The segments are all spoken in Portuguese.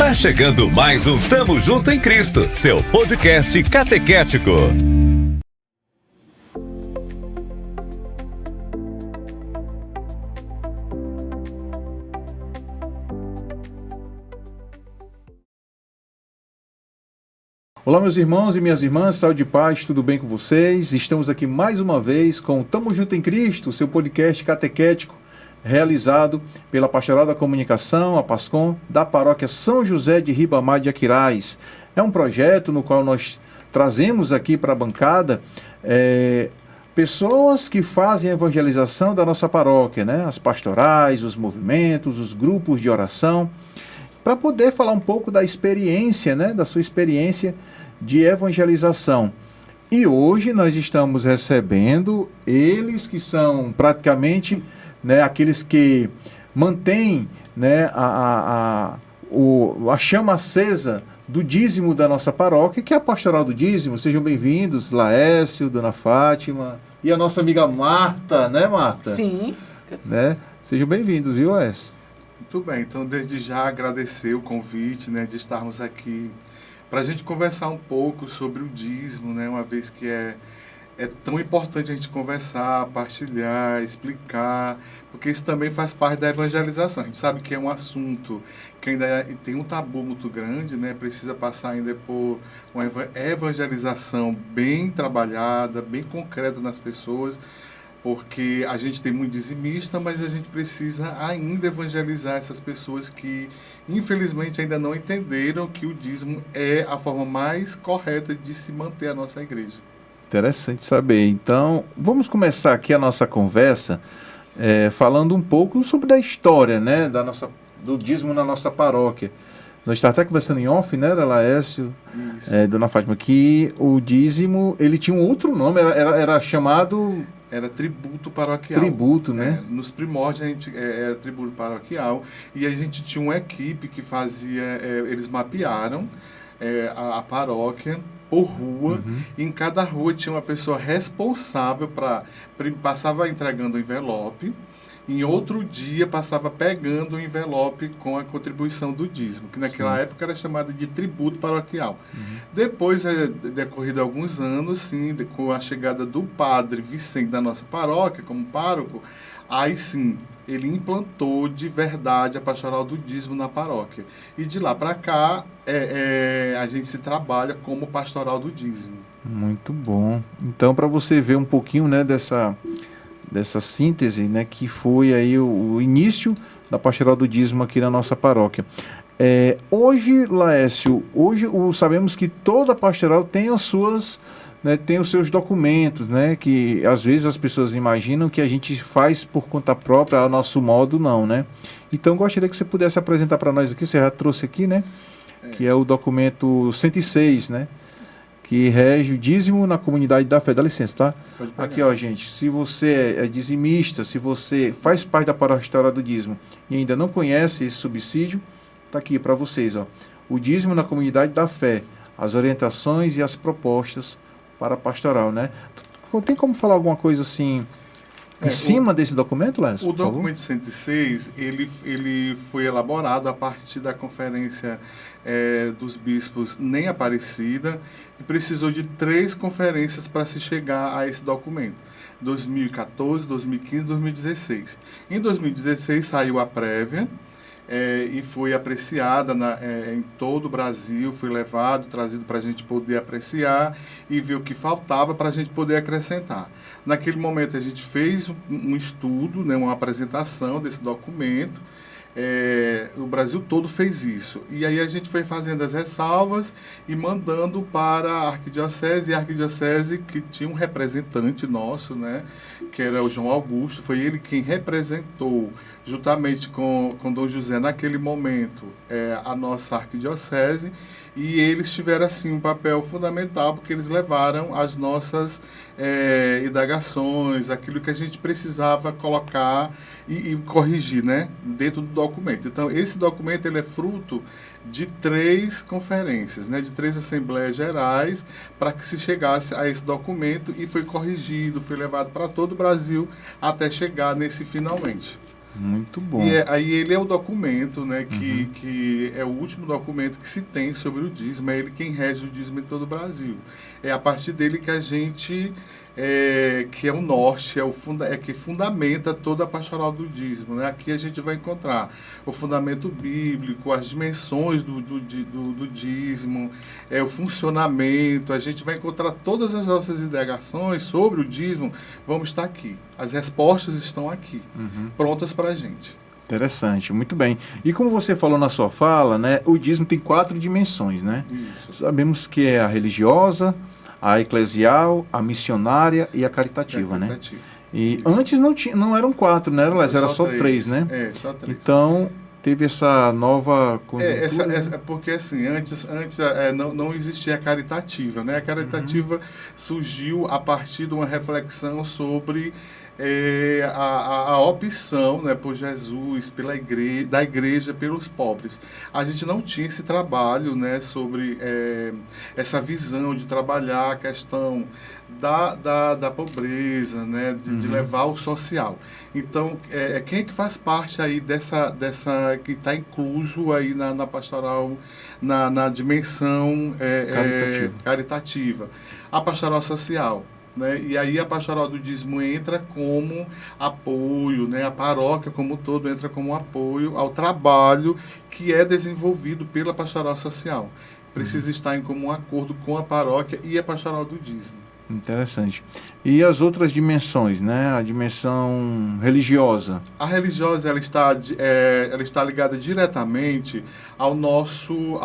Tá chegando mais um Tamo Junto em Cristo, seu podcast catequético. Olá, meus irmãos e minhas irmãs, saúde e paz, tudo bem com vocês? Estamos aqui mais uma vez com Tamo Junto em Cristo, seu podcast catequético, realizado pela Pastoral da Comunicação, a PASCOM, da Paróquia São José de Ribamar de Aquiraz. É um projeto no qual nós trazemos aqui para a bancada pessoas que fazem a evangelização da nossa paróquia, né? As pastorais, os movimentos, os grupos de oração, para poder falar um pouco da experiência, né? Da sua experiência de evangelização. E hoje nós estamos recebendo eles que são praticamente, né, aqueles que mantêm, né, a chama acesa do dízimo da nossa paróquia, que é a Pastoral do Dízimo. Sejam bem-vindos, Laércio, Dona Fátima e a nossa amiga Marta, né, Marta? Sim. Né? Sejam bem-vindos, viu, Laércio? Muito bem, então desde já agradecer o convite, né, de estarmos aqui para a gente conversar um pouco sobre o dízimo, né, uma vez que é tão importante a gente conversar, partilhar, explicar, porque isso também faz parte da evangelização. A gente sabe que é um assunto que ainda tem um tabu muito grande, né, precisa passar ainda por uma evangelização bem trabalhada, bem concreta nas pessoas, porque a gente tem muito dizimista, mas a gente precisa ainda evangelizar essas pessoas que, infelizmente, ainda não entenderam que o dízimo é a forma mais correta de se manter a nossa igreja. Interessante saber. Então, vamos começar aqui a nossa conversa falando um pouco sobre a história, né, do dízimo na nossa paróquia. Nós estávamos até conversando em off, né, Laércio, Dona Fátima, que o dízimo, ele tinha um outro nome, era chamado... Era tributo paroquial. Tributo, né? Nos primórdios a gente era tributo paroquial e a gente tinha uma equipe que fazia, eles mapearam a paróquia por rua, e em cada rua tinha uma pessoa responsável passava entregando o envelope, em outro dia passava pegando o envelope com a contribuição do dízimo, que naquela época era chamada de tributo paroquial. Depois, decorrido alguns anos, sim, com a chegada do padre Vicente da nossa paróquia como pároco, aí sim, ele implantou de verdade a pastoral do dízimo na paróquia. E de lá para cá, a gente se trabalha como pastoral do dízimo. Muito bom. Então, para você ver um pouquinho, né, dessa síntese, né, que foi aí o início da pastoral do dízimo aqui na nossa paróquia. Hoje, Laércio, sabemos que toda pastoral tem as suas, né, tem os seus documentos, né, que às vezes as pessoas imaginam que a gente faz por conta própria, a nosso modo, não, né? Então, gostaria que você pudesse apresentar para nós aqui, você já trouxe aqui, né, que é o documento 106, né, que rege o dízimo na comunidade da fé. Dá licença, tá? Aqui, ó, gente, se você é dizimista, se você faz parte da pastoral do dízimo e ainda não conhece esse subsídio, tá aqui para vocês, ó. O dízimo na comunidade da fé, as orientações e as propostas para a pastoral, né? Tem como falar alguma coisa assim em cima desse documento, Léo? O documento 106, ele foi elaborado a partir da conferência dos bispos Nem Aparecida e precisou de 3 conferências para se chegar a esse documento. 2014, 2015 e 2016. Em 2016 saiu a prévia e foi apreciada em todo o Brasil, foi trazido para a gente poder apreciar e ver o que faltava para a gente poder acrescentar. Naquele momento a gente fez um estudo, né, uma apresentação desse documento. O Brasil todo fez isso. E aí a gente foi fazendo as ressalvas e mandando para a arquidiocese, e a arquidiocese que tinha um representante nosso, né, que era o João Augusto, foi ele quem representou, juntamente com Dom José naquele momento, a nossa arquidiocese, e eles tiveram assim um papel fundamental, porque eles levaram as nossas indagações, aquilo que a gente precisava colocar e corrigir, né, dentro do documento. Então, esse documento ele é fruto de 3 conferências, né, de 3 assembleias gerais, para que se chegasse a esse documento, e foi corrigido, foi levado para todo o Brasil até chegar nesse finalmente. Muito bom. E aí ele é o documento, né, que é o último documento que se tem sobre o dízimo, é ele quem rege o dízimo em todo o Brasil. É a partir dele que a gente, que é o norte, que fundamenta toda a pastoral do dízimo. Né? Aqui a gente vai encontrar o fundamento bíblico, as dimensões do dízimo, o funcionamento, a gente vai encontrar todas as nossas indagações sobre o dízimo, vamos estar aqui. As respostas estão aqui, prontas para a gente. Interessante, muito bem. E como você falou na sua fala, né, o dízimo tem 4 dimensões, né? Isso. Sabemos que é a religiosa, a eclesial, a missionária e a caritativa, né? E Isso. antes não eram 4, né? Era só 3, né? Só 3. Então, teve essa nova conjuntura. Porque assim, antes não existia a caritativa, né? A caritativa surgiu a partir de uma reflexão sobre a opção, né, por Jesus, da igreja pelos pobres. A gente não tinha esse trabalho, né, sobre essa visão de trabalhar a questão da pobreza, né, de levar o social. Então, quem é que faz parte aí dessa que está incluso aí na pastoral, na dimensão caritativa? A pastoral social. Né? E aí a pastoral do dízimo entra como apoio, né? A paróquia como um todo entra como apoio ao trabalho que é desenvolvido pela pastoral social. Precisa estar em comum acordo com a paróquia e a pastoral do dízimo. Interessante. E as outras dimensões, né? A dimensão religiosa. A religiosa ela está ligada diretamente ao nosso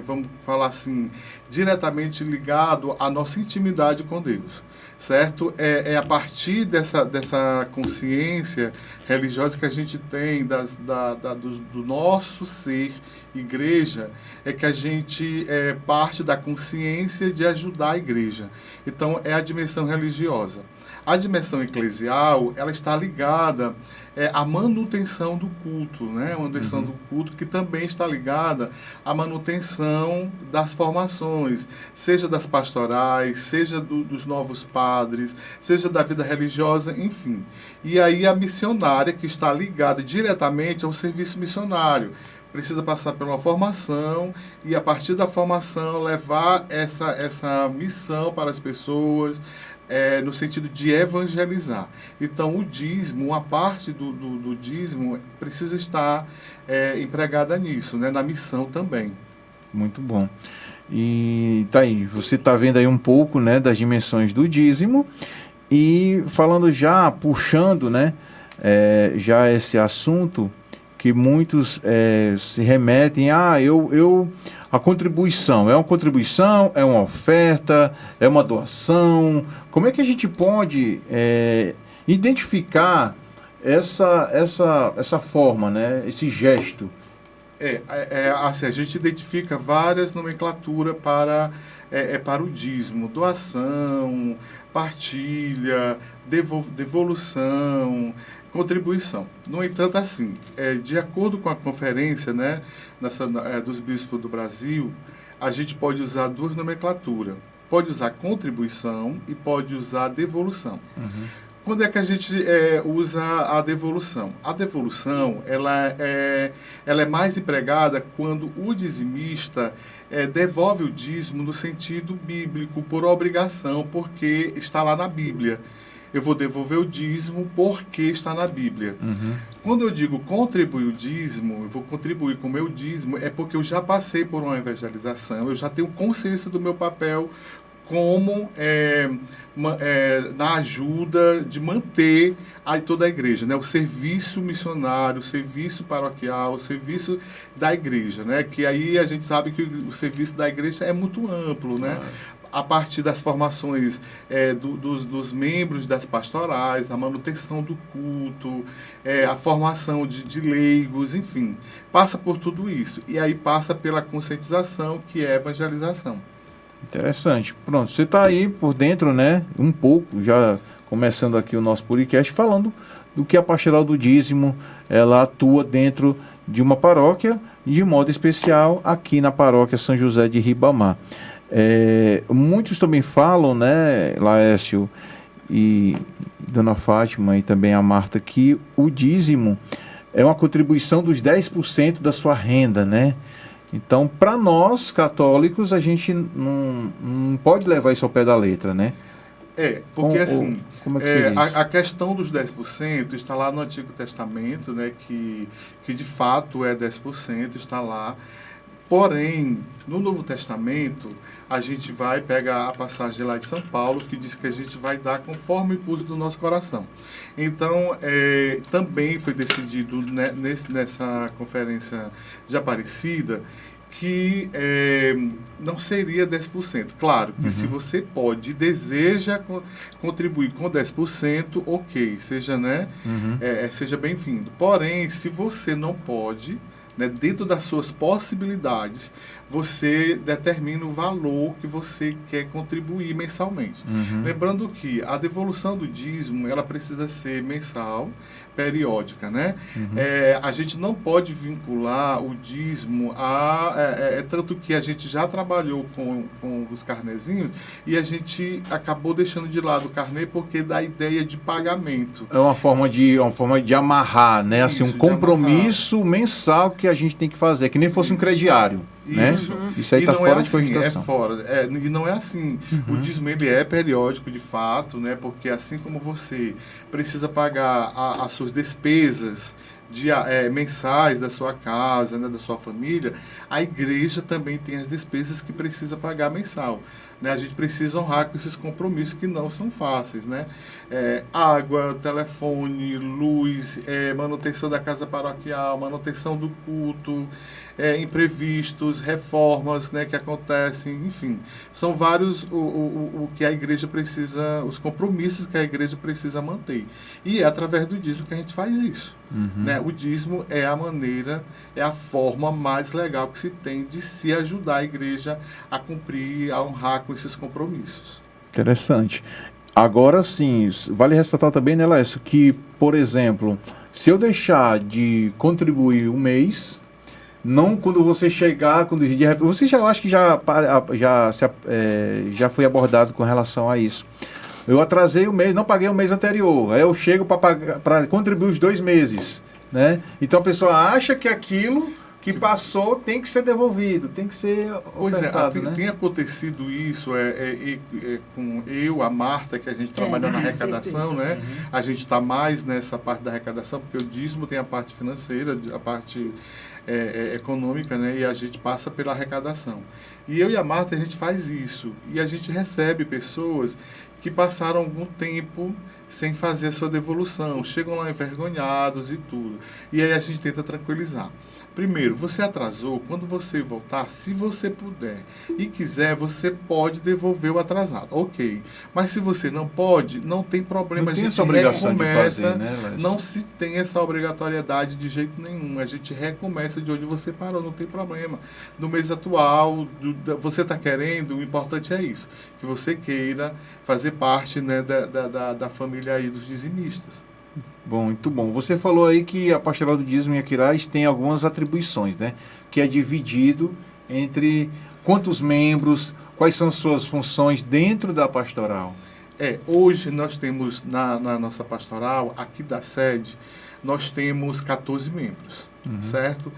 vamos falar assim, diretamente ligado à nossa intimidade com Deus, certo? É a partir dessa consciência religiosa que a gente tem do nosso ser igreja, é que a gente parte da consciência de ajudar a igreja. Então, é a dimensão religiosa. A dimensão eclesial, ela está ligada à manutenção do culto, né? A manutenção do culto, que também está ligada à manutenção das formações, seja das pastorais, seja dos novos padres, seja da vida religiosa, enfim. E aí a missionária, que está ligada diretamente ao serviço missionário, precisa passar por uma formação e, a partir da formação, levar essa missão para as pessoas, no sentido de evangelizar. Então, o dízimo, uma parte do dízimo, precisa estar empregada nisso, né? Na missão também. Muito bom. E tá aí, você está vendo aí um pouco, né, das dimensões do dízimo e falando já, puxando, né, já esse assunto que muitos se remetem a contribuição. É uma contribuição, é uma oferta, é uma doação. Como é que a gente pode identificar essa forma, né? Esse gesto? Assim, a gente identifica várias nomenclaturas para o dízimo: doação, partilha, devolução, contribuição. No entanto, assim, de acordo com a conferência, né, dos bispos do Brasil, a gente pode usar 2 nomenclaturas. Pode usar contribuição e pode usar devolução. Quando é que a gente usa a devolução? A devolução ela é mais empregada quando o dizimista devolve o dízimo no sentido bíblico, por obrigação, porque está lá na Bíblia. Eu vou devolver o dízimo porque está na Bíblia. Quando eu digo contribuir o dízimo, eu vou contribuir com o meu dízimo, é porque eu já passei por uma evangelização, eu já tenho consciência do meu papel como na ajuda de manter toda a igreja, né? O serviço missionário, o serviço paroquial, o serviço da igreja, né? Que aí a gente sabe que o serviço da igreja é muito amplo, né? A partir das formações dos membros das pastorais, a manutenção do culto, a formação de leigos, enfim, passa por tudo isso. E aí passa pela conscientização, que é a evangelização. Interessante. Pronto, você está aí por dentro, né? Um pouco, já começando aqui o nosso podcast, falando do que a pastoral do dízimo, ela atua dentro de uma paróquia, de modo especial aqui na paróquia São José de Ribamar. Muitos também falam, né, Laércio, e Dona Fátima e também a Marta, que o dízimo é uma contribuição dos 10% da sua renda, né? Então, para nós, católicos, a gente não pode levar isso ao pé da letra, né? Porque assim, como é que seria isso? a questão dos 10% está lá no Antigo Testamento, né, que de fato é 10%, está lá. Porém, no Novo Testamento, a gente vai pegar a passagem lá de São Paulo, que diz que a gente vai dar conforme o impulso do nosso coração. Então, também foi decidido nessa conferência de Aparecida que não seria 10%. Claro que se você pode e deseja contribuir com 10%, ok, seja, seja bem-vindo. Porém, se você não pode, né, dentro das suas possibilidades, você determina o valor que você quer contribuir mensalmente. Lembrando que a devolução do dízimo, ela precisa ser mensal, periódica, né? A gente não pode vincular o dízimo tanto que a gente já trabalhou com os carnezinhos e a gente acabou deixando de lado o carnê porque dá ideia de pagamento. É uma forma de amarrar, né? Assim, um compromisso mensal que a gente tem que fazer, que nem fosse um crediário. Isso. Né? Isso aí está fora de cogitação. E não é assim. O dízimo ele é periódico de fato, né? Porque assim como você precisa pagar as suas despesas mensais da sua casa, né, da sua família, a igreja também tem as despesas que precisa pagar mensal. Né? A gente precisa honrar com esses compromissos que não são fáceis. Né? Água, telefone, luz, manutenção da casa paroquial, manutenção do culto, imprevistos, reformas, né, que acontecem, enfim. São vários o que a igreja precisa, os compromissos que a igreja precisa manter. E é através do dízimo que a gente faz isso. Né? O dízimo é a maneira, é a forma mais legal que se tem de se ajudar a igreja a cumprir, a honrar com esses compromissos. Interessante. Agora sim, vale ressaltar também, né, Lécio, que, por exemplo, se eu deixar de contribuir um mês, não quando você chegar, você já, eu acho que já foi abordado com relação a isso. Eu atrasei o mês, não paguei o mês anterior, aí eu chego para contribuir os 2 meses, né? Então a pessoa acha que aquilo que passou tem que ser devolvido, tem que ser ofertado, né? Tem acontecido isso com a Marta, que a gente trabalha na arrecadação, né? A gente está mais nessa parte da arrecadação, porque o dízimo tem a parte financeira, a parte econômica, né? E a gente passa pela arrecadação. E eu e a Marta, a gente faz isso. E a gente recebe pessoas que passaram algum tempo sem fazer a sua devolução, chegam lá envergonhados e tudo. E aí a gente tenta tranquilizar. Primeiro, você atrasou, quando você voltar, se você puder e quiser, você pode devolver o atrasado, ok. Mas se você não pode, não tem problema, não tem a gente essa obrigação recomeça, de fazer, né, não se tem essa obrigatoriedade de jeito nenhum, a gente recomeça de onde você parou, não tem problema. No mês atual, você está querendo, o importante é isso, que você queira fazer parte, né, da família aí dos dizimistas. Bom, muito bom. Você falou aí que a Pastoral do Dízimo em Aquiraz tem algumas atribuições, né? Que é dividido entre quantos membros, quais são suas funções dentro da pastoral. Hoje nós temos na nossa pastoral, aqui da sede, nós temos 14 membros, certo?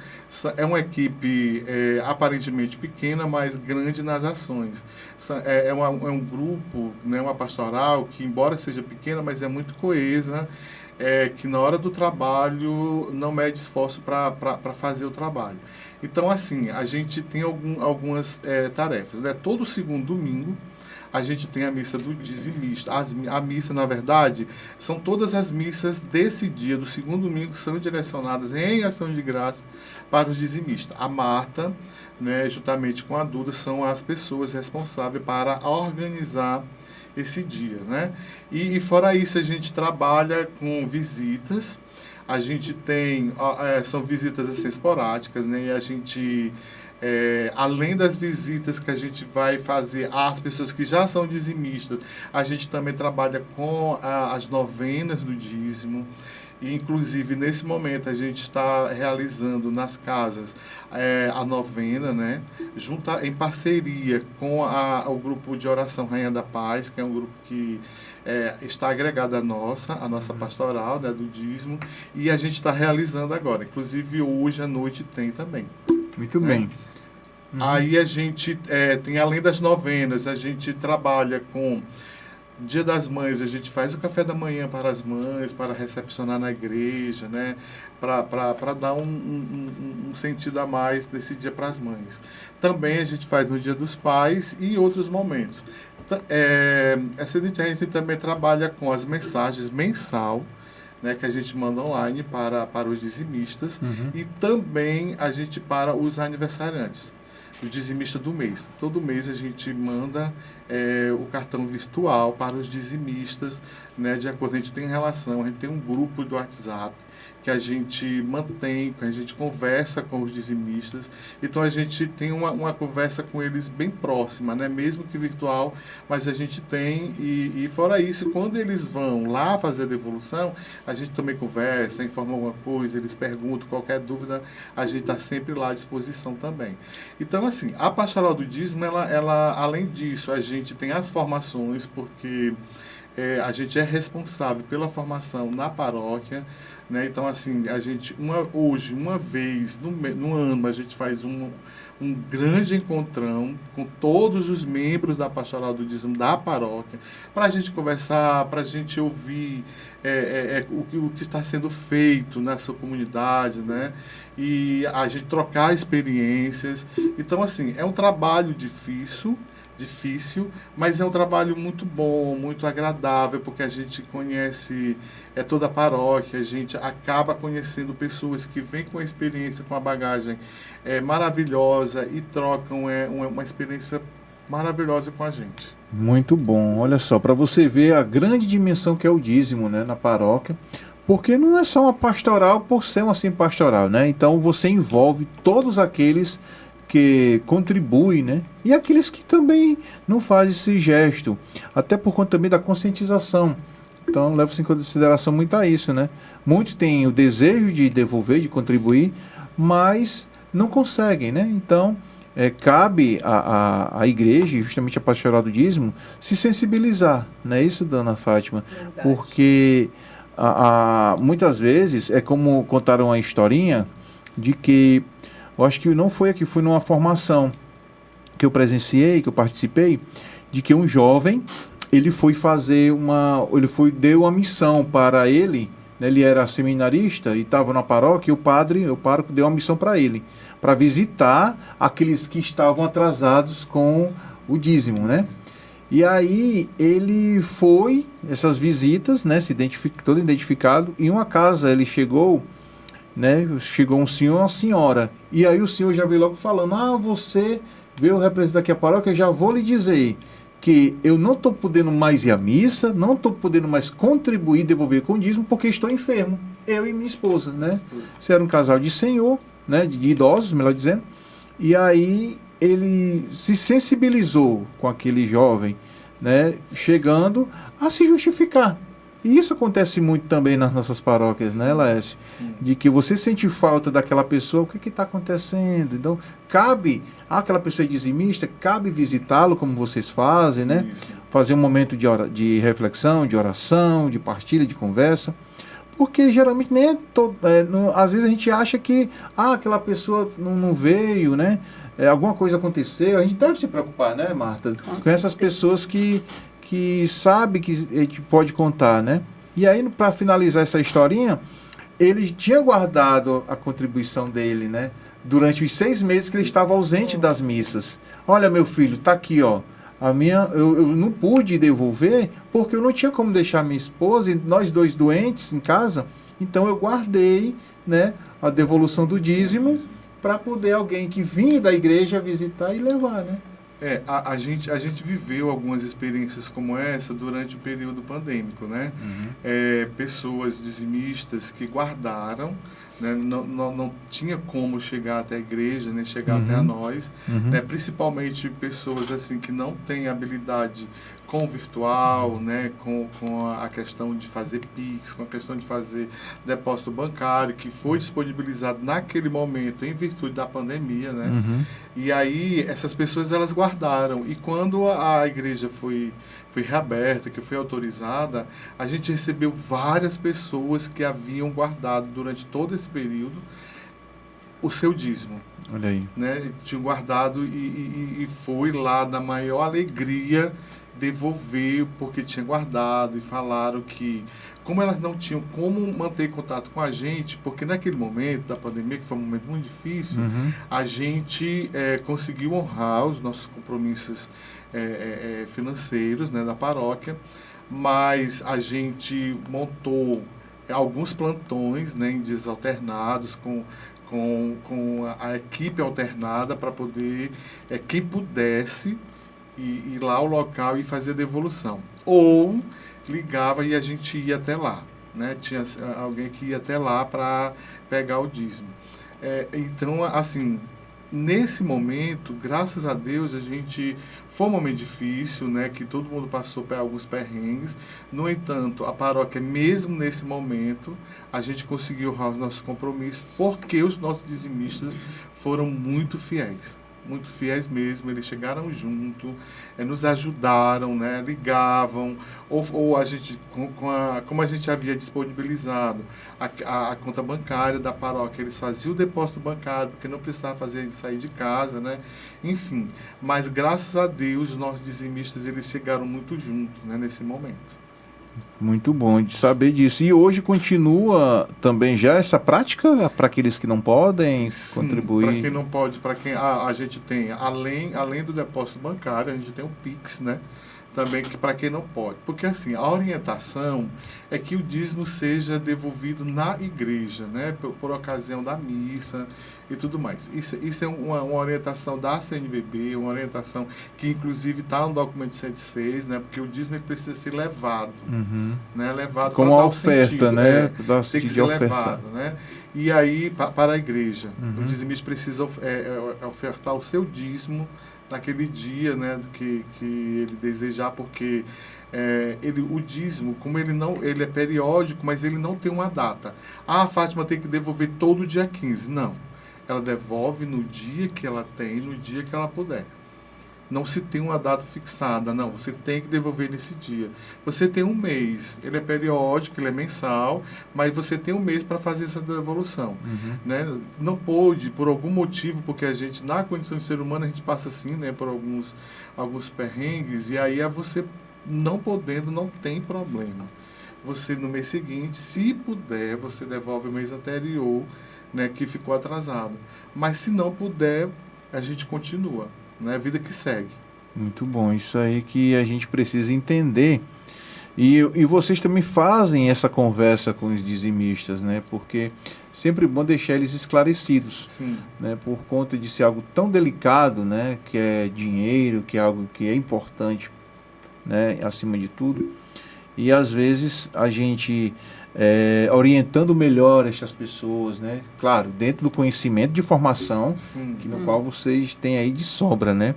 É uma equipe aparentemente pequena, mas grande nas ações. É um grupo, né, uma pastoral que, embora seja pequena, mas é muito coesa, que na hora do trabalho não mede esforço para fazer o trabalho. Então, assim, a gente tem algumas tarefas, né? Todo segundo domingo, a gente tem a missa do dizimista. A missa, na verdade, são todas as missas desse dia, do segundo domingo, são direcionadas em ação de graça para os dizimistas. A Marta, né, juntamente com a Duda, são as pessoas responsáveis para organizar esse dia, né? E fora isso, a gente trabalha com visitas. A gente tem, são visitas assim, esporádicas, né? E a gente, além das visitas que a gente vai fazer às pessoas que já são dizimistas, a gente também trabalha com as novenas do dízimo. E, inclusive, nesse momento, a gente está realizando nas casas a novena, né? Em parceria com o grupo de oração Rainha da Paz, que é um grupo que está agregado à nossa pastoral, né, do dízimo, e a gente está realizando agora. Inclusive, hoje à noite tem também. Muito né? bem. Aí a gente tem, além das novenas, a gente trabalha com Dia das Mães, a gente faz o café da manhã para as mães, para recepcionar na igreja, né? Para dar um sentido a mais desse dia para as mães. Também a gente faz no Dia dos Pais e em outros momentos. A gente também trabalha com as mensagens mensal, né, que a gente manda online para os dizimistas, e também a gente para os aniversariantes, o dizimista do mês. Todo mês a gente manda o cartão virtual para os dizimistas, né, de acordo, a gente tem relação, a gente tem um grupo do WhatsApp que a gente mantém, que a gente conversa com os dizimistas, então a gente tem uma conversa com eles bem próxima, né, mesmo que virtual, mas a gente tem, e fora isso, quando eles vão lá fazer a devolução, a gente também conversa, informa alguma coisa, eles perguntam, qualquer dúvida, a gente está sempre lá à disposição também. Então, assim, a Pastoral do Dízimo, ela, além disso, a gente tem as formações, porque a gente é responsável pela formação na paróquia, né? Então, assim, a gente, hoje, uma vez no ano, a gente faz um grande encontrão com todos os membros da Pastoral do Dízimo da paróquia, para a gente conversar, para a gente ouvir o que está sendo feito nessa comunidade, né? E a gente trocar experiências. Então, assim, é um trabalho difícil, mas é um trabalho muito bom, muito agradável, porque a gente conhece toda a paróquia, a gente acaba conhecendo pessoas que vêm com a experiência, com a bagagem maravilhosa e trocam uma experiência maravilhosa com a gente. Muito bom. Olha só, para você ver a grande dimensão que é o dízimo, né, na paróquia, porque não é só uma pastoral por ser uma assim pastoral, né? Então você envolve todos aqueles que contribuem, né? E aqueles que também não fazem esse gesto, até por conta também da conscientização. Então leva-se em consideração muito a isso, né? Muitos têm o desejo de devolver, de contribuir, mas não conseguem, né? Então cabe à igreja, justamente a Pastoral do Dízimo, se sensibilizar, não é isso, dona Fátima? Verdade. Porque muitas vezes é como contaram a historinha de que, eu acho que não foi aqui, foi numa formação que eu presenciei, que eu participei, de que um jovem, ele foi deu uma missão para ele, né, ele era seminarista e estava na paróquia, e o pároco deu uma missão para ele, para visitar aqueles que estavam atrasados com o dízimo, né? E aí ele foi, essas visitas, né, todo identificado, em uma casa ele chegou, né, chegou um senhor e uma senhora, e aí o senhor já veio logo falando, você veio representar aqui a paróquia, eu já vou lhe dizer que eu não estou podendo mais ir à missa, não estou podendo mais contribuir, devolver com o dízimo, porque estou enfermo, eu e minha esposa, né? Isso era um casal de senhor, né, de idosos, melhor dizendo, e aí ele se sensibilizou com aquele jovem, né, chegando a se justificar. E isso acontece muito também nas nossas paróquias, né, Laércio? De que você sente falta daquela pessoa, o que está acontecendo? Então, cabe àquela pessoa dizimista, cabe visitá-lo como vocês fazem, né? Isso. Fazer um momento de reflexão, de oração, de partilha, de conversa. Porque geralmente nem às vezes a gente acha que aquela pessoa não veio, né? Alguma coisa aconteceu. A gente deve se preocupar, né, Marta? Com essas pessoas que sabe que a gente pode contar, né? E aí, para finalizar essa historinha, ele tinha guardado a contribuição dele, né? Durante os 6 meses que ele estava ausente das missas. Olha, meu filho, tá aqui, ó. Eu não pude devolver porque eu não tinha como deixar minha esposa e nós dois doentes em casa. Então eu guardei, né, a devolução do dízimo para poder alguém que vinha da igreja visitar e levar, né? A gente viveu algumas experiências como essa durante o período pandêmico, né? Pessoas dizimistas que guardaram, né? Não tinha como chegar até a igreja, nem chegar até a nós, né? Principalmente pessoas assim que não têm habilidade com o virtual, né, com a questão de fazer PIX, com a questão de fazer depósito bancário, que foi disponibilizado naquele momento em virtude da pandemia, né? Uhum. E aí essas pessoas elas guardaram. E quando a igreja foi reaberta, que foi autorizada, a gente recebeu várias pessoas que haviam guardado durante todo esse período o seu dízimo. Olha aí. Né? Tinham guardado e foi lá na maior alegria devolver porque tinha guardado, e falaram que como elas não tinham como manter contato com a gente, porque naquele momento da pandemia, que foi um momento muito difícil, Uhum. a gente conseguiu honrar os nossos compromissos financeiros, né, da paróquia, mas a gente montou alguns plantões, né, em dias alternados, com a equipe alternada para poder, quem pudesse, ir lá ao local e fazer a devolução. Ou ligava e a gente ia até lá. Né? Tinha alguém que ia até lá para pegar o dízimo. Então, assim, nesse momento, graças a Deus, a gente... Foi um momento difícil, né? Que todo mundo passou por alguns perrengues. No entanto, a paróquia, mesmo nesse momento, a gente conseguiu honrar os nossos compromissos, porque os nossos dizimistas foram muito fiéis. Muito fiéis mesmo, eles chegaram junto, nos ajudaram, né, ligavam, ou a gente, como a gente havia disponibilizado a conta bancária da paróquia, eles faziam o depósito bancário, porque não precisava sair de casa, né, enfim. Mas graças a Deus, os nossos dizimistas, eles chegaram muito junto, né, nesse momento. Muito bom de saber disso. E hoje continua também já essa prática para aqueles que não podem contribuir? Para quem não pode, para quem a gente tem, além do depósito bancário, a gente tem o PIX, né? Também que para quem não pode. Porque assim, a orientação é que o dízimo seja devolvido na igreja, né? Por ocasião da missa e tudo mais. Isso é uma orientação da CNBB, uma orientação que inclusive está no documento 106, né? Porque o dízimo ele precisa ser levado, Uhum. né? Levado como a oferta, sentido, né? Tem que ser levado, né? E aí, para a igreja, o dizimista precisa ofertar o seu dízimo naquele dia, né, que ele desejar, porque o dízimo, como ele é periódico, mas ele não tem uma data. A Fátima tem que devolver todo dia 15. Não. Ela devolve no dia que ela tem, no dia que ela puder. Não se tem uma data fixada, não. Você tem que devolver nesse dia. Você tem um mês. Ele é periódico, ele é mensal, mas você tem um mês para fazer essa devolução. Né? Não pôde, por algum motivo, porque a gente, na condição de ser humano, a gente passa assim, né, por alguns perrengues, e aí você não podendo, não tem problema. Você, no mês seguinte, se puder, você devolve o mês anterior, né, que ficou atrasado. Mas se não puder, a gente continua. Né? A vida que segue. Muito bom, isso aí que a gente precisa entender. E vocês também fazem essa conversa com os dizimistas, né? Porque sempre é bom deixar eles esclarecidos. Sim. Né? Por conta de ser algo tão delicado, né? Que é dinheiro, que é algo que é importante, né? Acima de tudo. E às vezes a gente orientando melhor estas pessoas, né? Claro, dentro do conhecimento de formação, no qual vocês têm aí de sobra, né?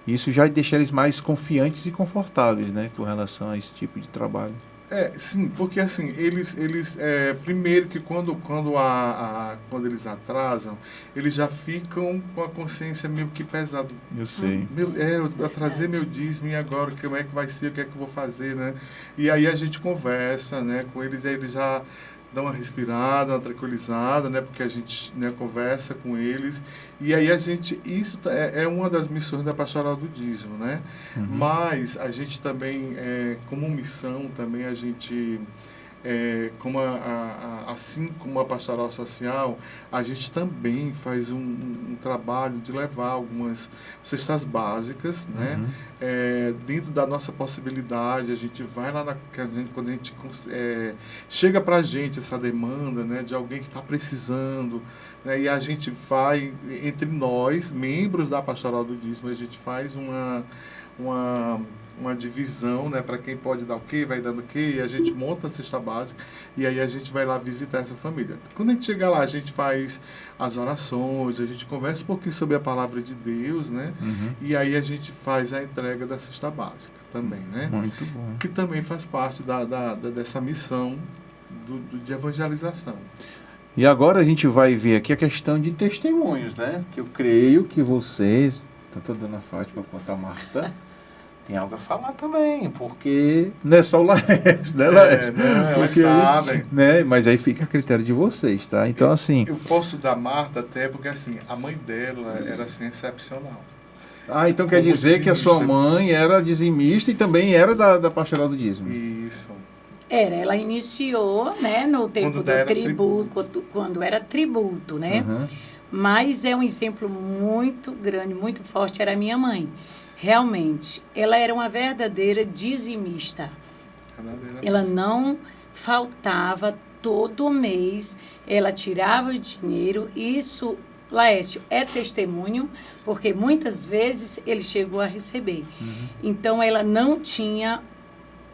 Isso já deixa eles mais confiantes e confortáveis, né? Com relação a esse tipo de trabalho. Sim, porque assim, eles primeiro que quando eles atrasam, eles já ficam com a consciência meio que pesada. Eu sei. Eu atrasei meu dízimo e agora como é que vai ser, o que é que eu vou fazer, né? E aí a gente conversa, né, com eles, aí eles já dão uma respirada, uma tranquilizada, né, porque a gente, né, conversa com eles, e aí isso é uma das missões da Pastoral do Dízimo, né? Mas a gente também, como missão, também a gente, assim como a Pastoral Social, a gente também faz um trabalho de levar algumas cestas básicas, né? Dentro da nossa possibilidade, a gente vai lá quando a gente chega para a gente essa demanda, né, de alguém que está precisando, né, e a gente vai, entre nós, membros da Pastoral do Dízimo, a gente faz uma uma divisão, né, para quem pode dar o quê, vai dando o quê, e a gente monta a cesta básica e aí a gente vai lá visitar essa família. Quando a gente chega lá, a gente faz as orações, a gente conversa um pouquinho sobre a palavra de Deus, né, e aí a gente faz a entrega da cesta básica também, né, Muito bom. que também faz parte dessa missão de evangelização. E agora a gente vai ver aqui a questão de testemunhos, né? Que eu creio que vocês, tanto a dona Fátima quanto a Marta, tem algo a falar também, porque não é só o Laércio, né, Laércio? Elas sabem. Né? Mas aí fica a critério de vocês, tá? Então, assim... Eu posso dar Marta até porque, assim, a mãe dela era, assim, excepcional. então quer dizer que a sua mãe era dizimista e também era da Pastoral do Dízimo. Isso. Ela iniciou, né, no tempo do tributo, quando era tributo, né? Mas é um exemplo muito grande, muito forte, era a minha mãe. Realmente, ela era uma verdadeira dizimista. Ela não faltava todo mês, ela tirava o dinheiro. Isso, Laércio, é testemunho, porque muitas vezes ele chegou a receber. Então, ela não tinha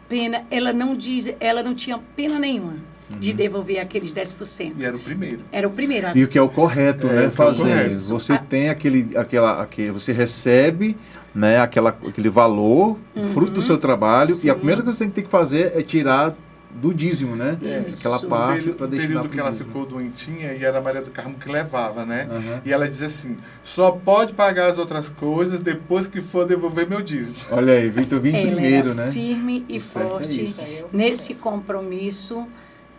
pena, ela não tinha pena nenhuma de devolver aqueles 10%. E era o primeiro. Era o primeiro. E o que é o correto, né, fazer. Correto. Você tem você recebe, né, aquele valor, fruto do seu trabalho, Sim. e a primeira coisa que você tem que fazer é tirar do dízimo, né? Isso. Aquela parte para destinar período pro que ela dízimo. ficou doentinha e era a Maria do Carmo que levava, né? E ela dizia assim, só pode pagar as outras coisas depois que for devolver meu dízimo. Olha aí, Vitor, vim Ela primeiro, era né? firme e O certo é forte isso. nesse compromisso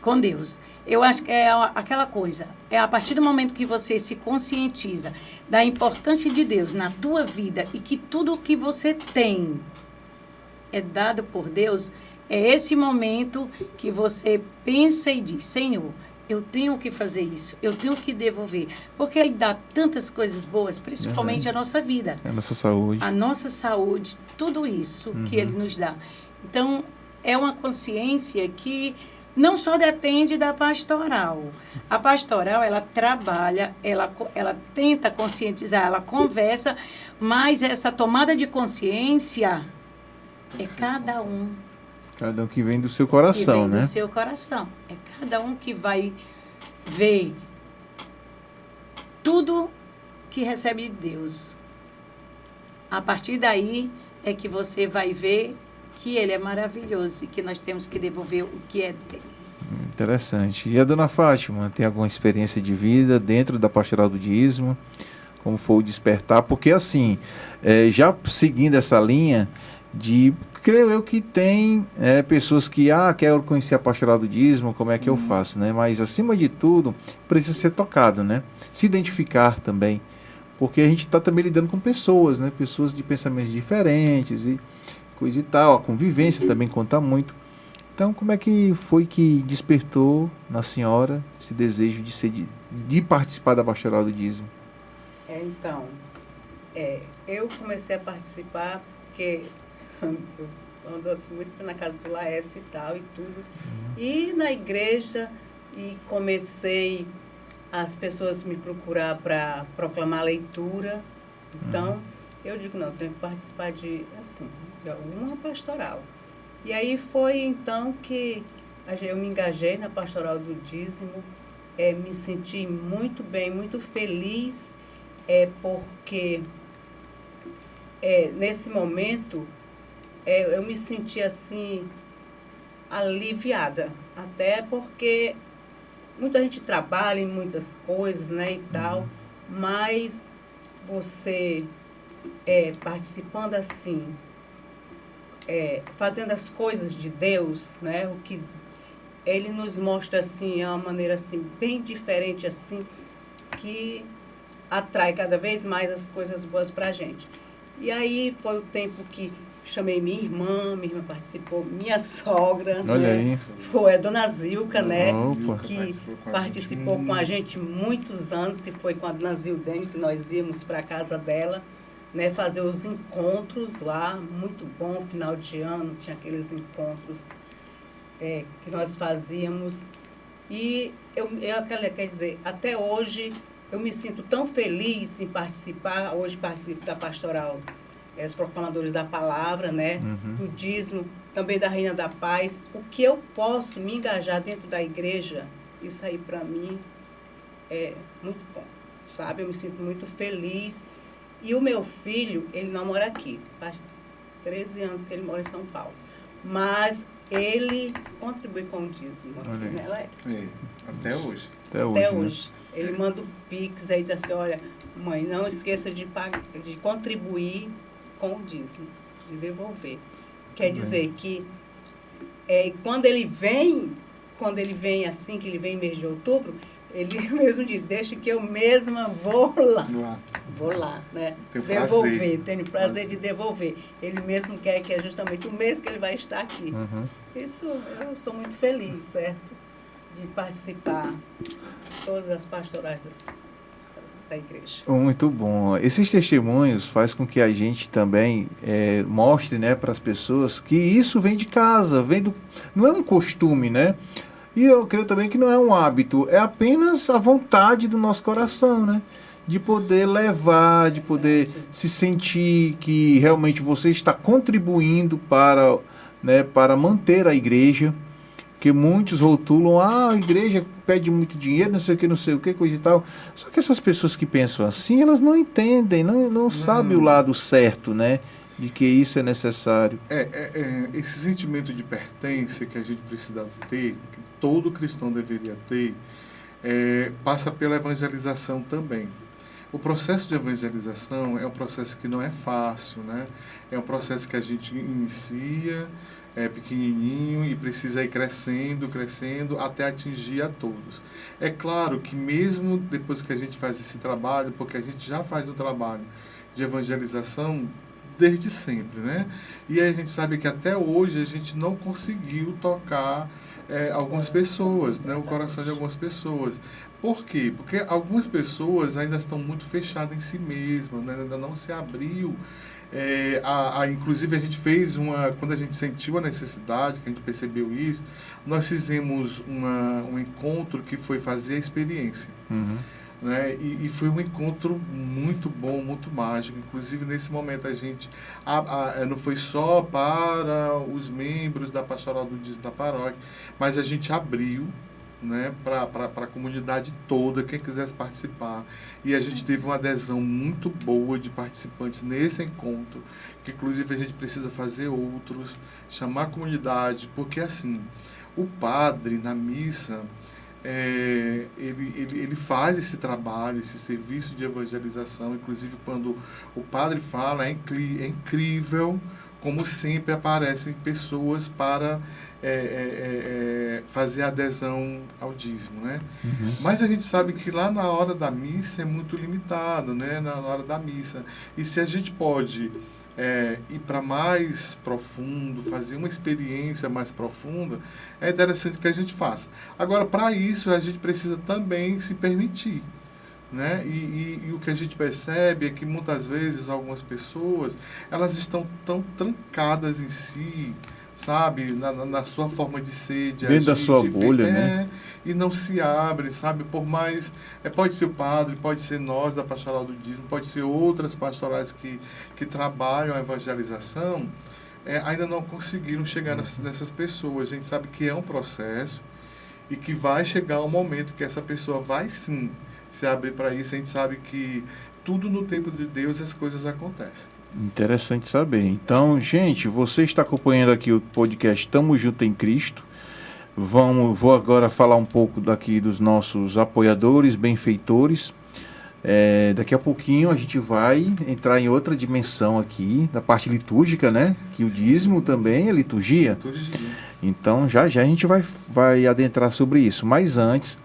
com Deus. Eu acho que é aquela coisa, é a partir do momento que você se conscientiza da importância de Deus na tua vida e que tudo o que você tem é dado por Deus, é esse momento que você pensa e diz, Senhor, eu tenho que fazer isso, eu tenho que devolver, porque Ele dá tantas coisas boas, principalmente a nossa vida. A nossa saúde. A nossa saúde, tudo isso que Ele nos dá. Então, é uma consciência que não só depende da pastoral. A pastoral, ela trabalha, ela tenta conscientizar, ela conversa, mas essa tomada de consciência é cada um. Cada um que vem do seu coração, que vem né? do seu coração. É cada um que vai ver tudo que recebe de Deus. A partir daí é que você vai ver que Ele é maravilhoso e que nós temos que devolver o que é dele. Interessante. E a dona Fátima, tem alguma experiência de vida dentro da Pastoral do Dízimo? Como foi o despertar? Porque assim, já seguindo essa linha de... Creio eu que tem pessoas que, quero conhecer a Pastoral do Dízimo, como é que eu faço, né? Mas, acima de tudo, precisa ser tocado, né? Se identificar também, porque a gente está também lidando com pessoas, né? Pessoas de pensamentos diferentes e coisa e tal. A convivência também conta muito. Então, como é que foi que despertou na senhora esse desejo de participar da Pastoral do Dízimo? Então, eu comecei a participar porque... Eu ando assim, muito na casa do Laércio e tal, e tudo. E na igreja, e comecei as pessoas me procurar para proclamar a leitura. Então, eu digo, não, eu tenho que participar de alguma pastoral. E aí foi, então, que eu me engajei na Pastoral do Dízimo, me senti muito bem, muito feliz, porque nesse momento... eu me senti assim, aliviada, até porque muita gente trabalha em muitas coisas, né, e tal, mas você participando assim, fazendo as coisas de Deus, né, o que Ele nos mostra assim, é uma maneira assim, bem diferente assim, que atrai cada vez mais as coisas boas pra gente. E aí foi o tempo que chamei minha irmã participou, minha sogra, Olha né? aí. Foi a dona Zilka, né? Opa. Que participou com a gente muitos anos, que foi com a dona Zildene, que nós íamos para a casa dela, né? Fazer os encontros lá, muito bom, final de ano, tinha aqueles encontros que nós fazíamos. E quer dizer, até hoje eu me sinto tão feliz em participar, hoje participo da pastoral os proclamadores da palavra, né? Do dízimo, também da Reina da Paz. O que eu posso me engajar dentro da igreja, isso aí para mim é muito bom, sabe? Eu me sinto muito feliz. E o meu filho, ele não mora aqui, faz 13 anos que ele mora em São Paulo. Mas ele contribui com o dízimo, né, Laércio? Sim, até hoje. Até né? hoje. Ele manda o Pix aí, diz assim, olha, mãe, não esqueça de contribuir com o dízimo, de devolver. Quer dizer que quando ele vem assim, que ele vem em mês de outubro, ele mesmo diz, deixa que eu mesma vou lá, né? Tenho prazer de devolver. Ele mesmo quer que é justamente o mês que ele vai estar aqui. Isso, eu sou muito feliz, certo? De participar de todas as pastorais da igreja. Muito bom. Esses testemunhos faz com que a gente também mostre, né, para as pessoas que isso vem de casa, não é um costume, né? E eu creio também que não é um hábito, é apenas a vontade do nosso coração, né? De poder levar, de poder se sentir que realmente você está contribuindo para manter a igreja. Porque muitos rotulam, a igreja pede muito dinheiro, não sei o que, coisa e tal. Só que essas pessoas que pensam assim, elas não entendem, não sabem o lado certo, né? De que isso é necessário. Esse sentimento de pertença que a gente precisa ter, que todo cristão deveria ter, passa pela evangelização também. O processo de evangelização é um processo que não é fácil, né? É um processo que a gente inicia pequenininho e precisa ir crescendo até atingir a todos. É claro que mesmo depois que a gente faz esse trabalho, porque a gente já faz o trabalho de evangelização desde sempre, né? E aí a gente sabe que até hoje a gente não conseguiu tocar algumas pessoas, né? O coração de algumas pessoas. Por quê? Porque algumas pessoas ainda estão muito fechadas em si mesmas, né? Ainda não se abriu. Inclusive a gente fez quando a gente sentiu a necessidade, que a gente percebeu isso, nós fizemos um encontro que foi fazer a experiência. Né? E foi um encontro muito bom, muito mágico. Inclusive nesse momento a gente não foi só para os membros da Pastoral do Dízimo da paróquia, mas a gente abriu, né, para a comunidade toda, quem quisesse participar. E a gente teve uma adesão muito boa de participantes nesse encontro, que inclusive a gente precisa fazer outros, chamar a comunidade, porque assim, o padre na missa, ele faz esse trabalho, esse serviço de evangelização. Inclusive quando o padre fala, é incrível como sempre aparecem pessoas para fazer adesão ao dízimo, né? Mas a gente sabe que lá na hora da missa é muito limitado, né? Na hora da missa. E se a gente pode ir para mais profundo, fazer uma experiência mais profunda, é interessante que a gente faça. Agora, para isso, a gente precisa também se permitir, né? E o que a gente percebe é que muitas vezes algumas pessoas, elas estão tão trancadas em si, sabe, na sua forma de ser, de dentro agir, da sua bolha, né? E não se abre, sabe, por mais, pode ser o padre, pode ser nós da Pastoral do Dízimo, pode ser outras pastorais que trabalham a evangelização, ainda não conseguiram chegar nessas pessoas. A gente sabe que é um processo e que vai chegar um momento que essa pessoa vai sim se abrir para isso. A gente sabe que tudo no tempo de Deus as coisas acontecem. Interessante saber. Então, gente, você está acompanhando aqui o podcast Tamo Junto em Cristo. Vou agora falar um pouco daqui dos nossos apoiadores, benfeitores. Daqui a pouquinho a gente vai entrar em outra dimensão aqui, da parte litúrgica, né? Que o dízimo também é liturgia. Então, já a gente vai adentrar sobre isso. Mas antes,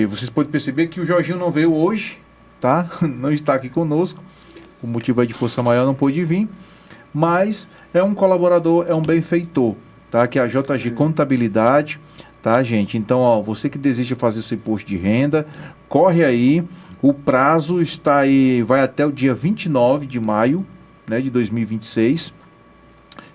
vocês podem perceber que o Jorginho não veio hoje, tá? Não está aqui conosco. O motivo de força maior, não pôde vir, mas é um colaborador, é um benfeitor, tá? Que é a JG Contabilidade, tá, gente? Então, você que deseja fazer seu imposto de renda, corre aí, o prazo está aí, vai até o dia 29 de maio, né, de 2026,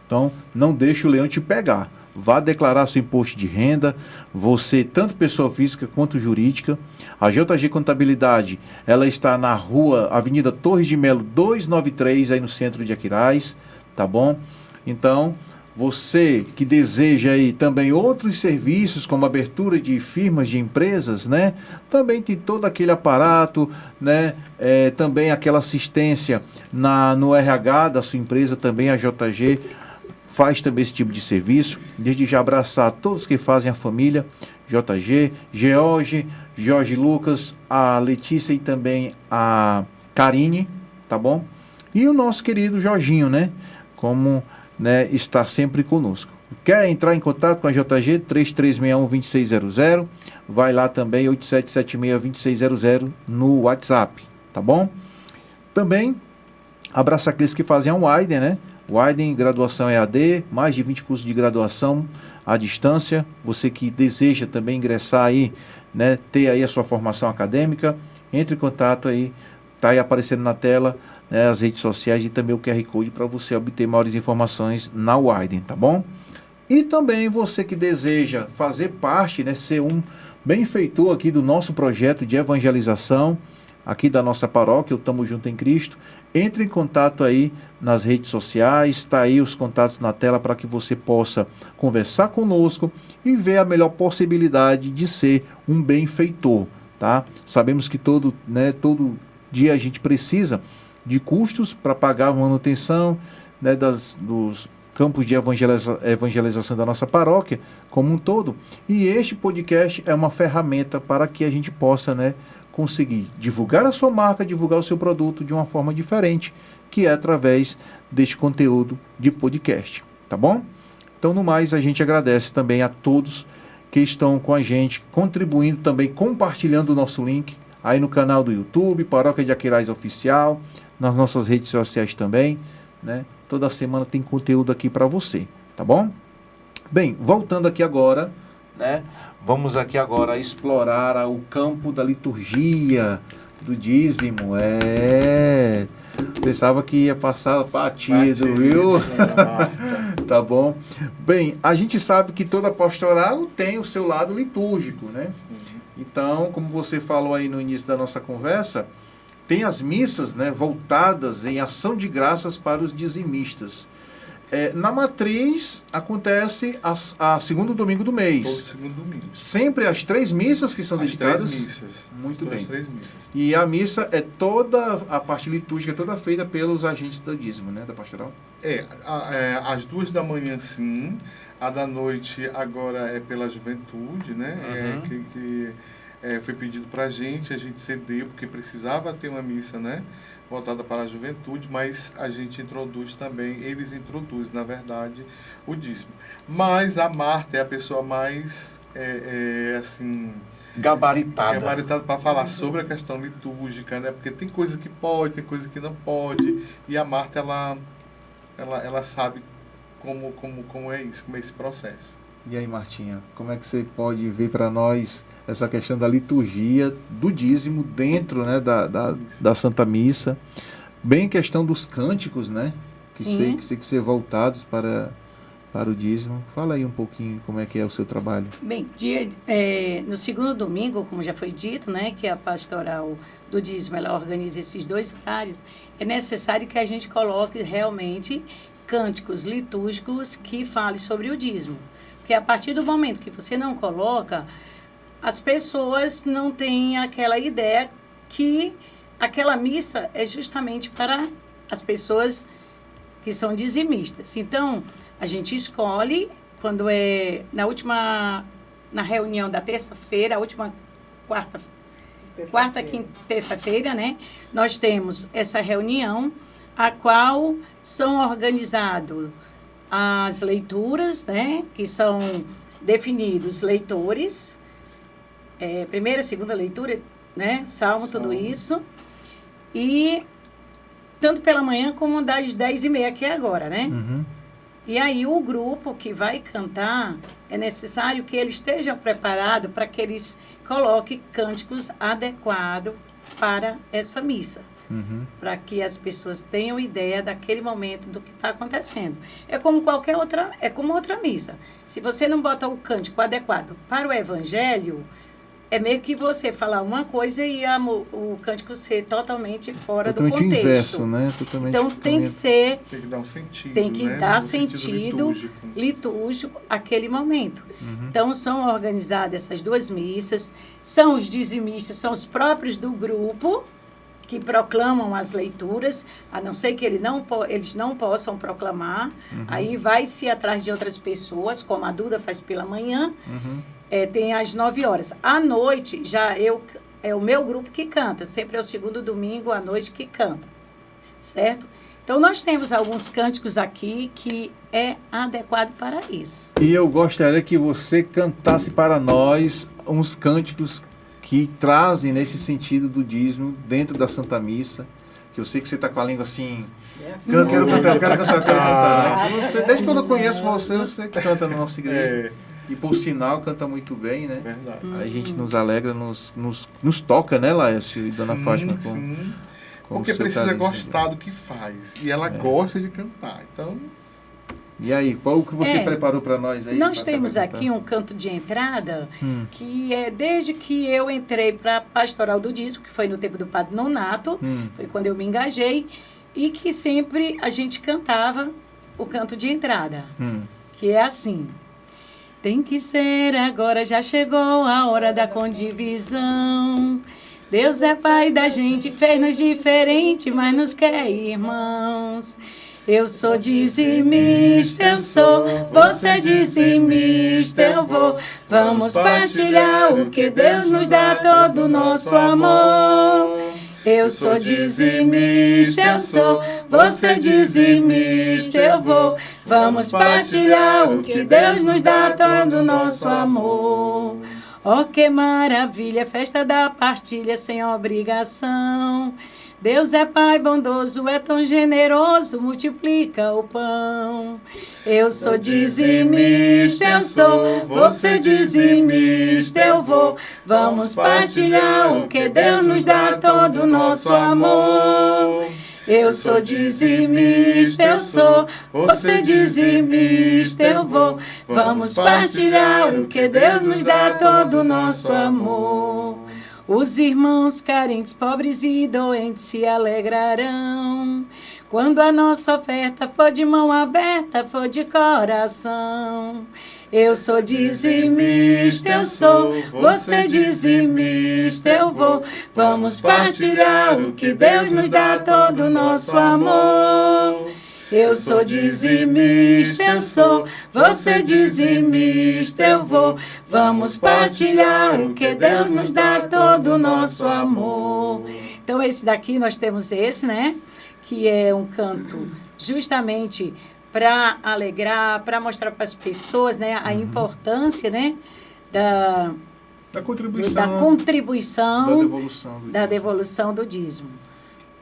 então não deixe o leão te pegar. vá declarar seu imposto de renda, você, tanto pessoa física quanto jurídica. A JG Contabilidade, ela está na rua Avenida Torres de Melo 293, aí no centro de Aquiraz, tá bom? Então, você que deseja aí também outros serviços, como abertura de firmas, de empresas, né? Também tem todo aquele aparato, né? Também aquela assistência no RH da sua empresa, também a JG faz também esse tipo de serviço. Desde já abraçar todos que fazem a família JG, Jorge Lucas, a Letícia e também a Karine, tá bom? E o nosso querido Jorginho, né? Como, né, está sempre conosco. Quer entrar em contato com a JG? 3361-2600. Vai lá também, 8776-2600 no WhatsApp, tá bom? Também abraça aqueles que fazem a Widen, né? Widen, graduação EAD, mais de 20 cursos de graduação à distância. Você que deseja também ingressar aí, né, ter aí a sua formação acadêmica, entre em contato aí, tá aí aparecendo na tela, né, as redes sociais e também o QR Code para você obter maiores informações na Widen, tá bom? E também você que deseja fazer parte, né, ser um benfeitor aqui do nosso projeto de evangelização, aqui da nossa paróquia, o Tamo Junto em Cristo, entre em contato aí nas redes sociais, está aí os contatos na tela para que você possa conversar conosco e ver a melhor possibilidade de ser um benfeitor, tá? Sabemos que todo dia a gente precisa de custos para pagar a manutenção, né, dos campos de evangelização da nossa paróquia como um todo, e este podcast é uma ferramenta para que a gente possa, né, conseguir divulgar a sua marca, divulgar o seu produto de uma forma diferente, que é através deste conteúdo de podcast, tá bom? Então, no mais, a gente agradece também a todos que estão com a gente, contribuindo também, compartilhando o nosso link aí no canal do YouTube, Paróquia de Aquiraz Oficial, nas nossas redes sociais também, né? Toda semana tem conteúdo aqui para você, tá bom? Bem, voltando aqui agora, né? Vamos aqui agora explorar o campo da liturgia, do dízimo. Pensava que ia passar batido, viu? Tá bom. Bem, a gente sabe que toda pastoral tem o seu lado litúrgico, né? Sim. Então, como você falou aí no início da nossa conversa, tem as missas, né, voltadas em ação de graças para os dizimistas. Na matriz acontece a segundo domingo do mês. Todo segundo domingo. Sempre as 3 missas que são dedicadas. 3 missas. Muito bem. 3 missas. E a missa é toda, a parte litúrgica é toda feita pelos agentes do dízimo, né, da pastoral? Às 2 da manhã sim, a da noite agora é pela juventude, né? Que foi pedido para a gente ceder, porque precisava ter uma missa, né, voltada para a juventude, mas a gente introduz também, eles introduzem, na verdade, o dízimo. Mas a Marta é a pessoa mais, assim... Gabaritada para falar sobre a questão litúrgica, né, porque tem coisa que pode, tem coisa que não pode, e a Marta, ela sabe como é isso, como é esse processo. E aí, Martinha, como é que você pode ver para nós essa questão da liturgia, do dízimo dentro, né, da Santa Missa? Bem questão dos cânticos, né? Que tem que ser voltados para o dízimo. Fala aí um pouquinho como é que é o seu trabalho. Bem, no segundo domingo, como já foi dito, né, que a pastoral do dízimo, ela organiza esses 2 horários, é necessário que a gente coloque realmente cânticos litúrgicos que falem sobre o dízimo. Porque a partir do momento que você não coloca, as pessoas não têm aquela ideia que aquela missa é justamente para as pessoas que são dizimistas. Então, a gente escolhe, quando na reunião da terça-feira, a última terça-feira, né? Nós temos essa reunião, a qual são organizados as leituras, né, que são definidos leitores, primeira, segunda leitura, né, salmo, tudo isso, e tanto pela manhã como das 10h30 que é agora, né? Uhum. E aí o grupo que vai cantar, é necessário que ele esteja preparado para que eles coloquem cânticos adequados para essa missa. para que as pessoas tenham ideia daquele momento do que está acontecendo. É como qualquer outra, é como outra missa. Se você não bota o cântico adequado para o evangelho, é meio que você falar uma coisa e o cântico ser totalmente fora do contexto. Inverso, né? Totalmente então tem que ser... Tem que dar um sentido, tem que né? dar sentido litúrgico àquele momento. Então são organizadas essas duas missas, são os dizimistas, são os próprios do grupo que proclamam as leituras, a não ser que eles não possam proclamar, aí vai-se atrás de outras pessoas, como a Duda faz pela manhã, tem às 9 horas. À noite, é o meu grupo que canta, sempre é o segundo domingo à noite que canta, certo? Então, nós temos alguns cânticos aqui que é adequado para isso. E eu gostaria que você cantasse para nós uns cânticos que trazem nesse sentido do dízimo dentro da Santa Missa, que eu sei que você está com a língua assim, quero cantar. Você, desde quando eu conheço você canta na nossa igreja. E por sinal, canta muito bem, né? Verdade. A gente nos alegra, nos toca, né, Laércio e Dona Fátima? Porque precisa gostar do que faz. E ela gosta de cantar, então... E aí, qual o que você preparou para nós aí? Nós temos aqui um canto de entrada, que é desde que eu entrei para a Pastoral do Dízimo, que foi no tempo do Padre Nonato, foi quando eu me engajei, e que sempre a gente cantava o canto de entrada, que é assim: tem que ser agora, já chegou a hora da condivisão. Deus é pai da gente, fez-nos diferente, mas nos quer irmãos. Eu sou dizimista, eu sou, você é dizimista, eu vou. Vamos partilhar o que Deus nos dá, todo o nosso amor. Eu sou dizimista, eu sou, você é dizimista, eu vou. Vamos partilhar o que Deus nos dá, todo o nosso amor. Oh, que maravilha, festa da partilha sem obrigação. Deus é Pai bondoso, é tão generoso, multiplica o pão. Eu sou dizimista, eu sou, você dizimista, eu vou. Vamos partilhar o que Deus nos dá, todo o nosso amor. Eu sou dizimista, eu sou, você dizimista, eu vou. Vamos partilhar o que Deus nos dá, todo o nosso amor. Os irmãos carentes, pobres e doentes se alegrarão quando a nossa oferta for de mão aberta, for de coração. Eu sou dizimista, eu sou, você dizimista, eu vou. Vamos partilhar o que Deus nos dá, todo o nosso amor. Eu sou dizimista, eu sou, você dizimista, eu vou. Vamos partilhar o que Deus nos dá, todo o nosso amor. Então, esse daqui, nós temos esse, né? Que é um canto justamente para alegrar, para mostrar para as pessoas, né, a importância, né, da contribuição, da devolução do dízimo.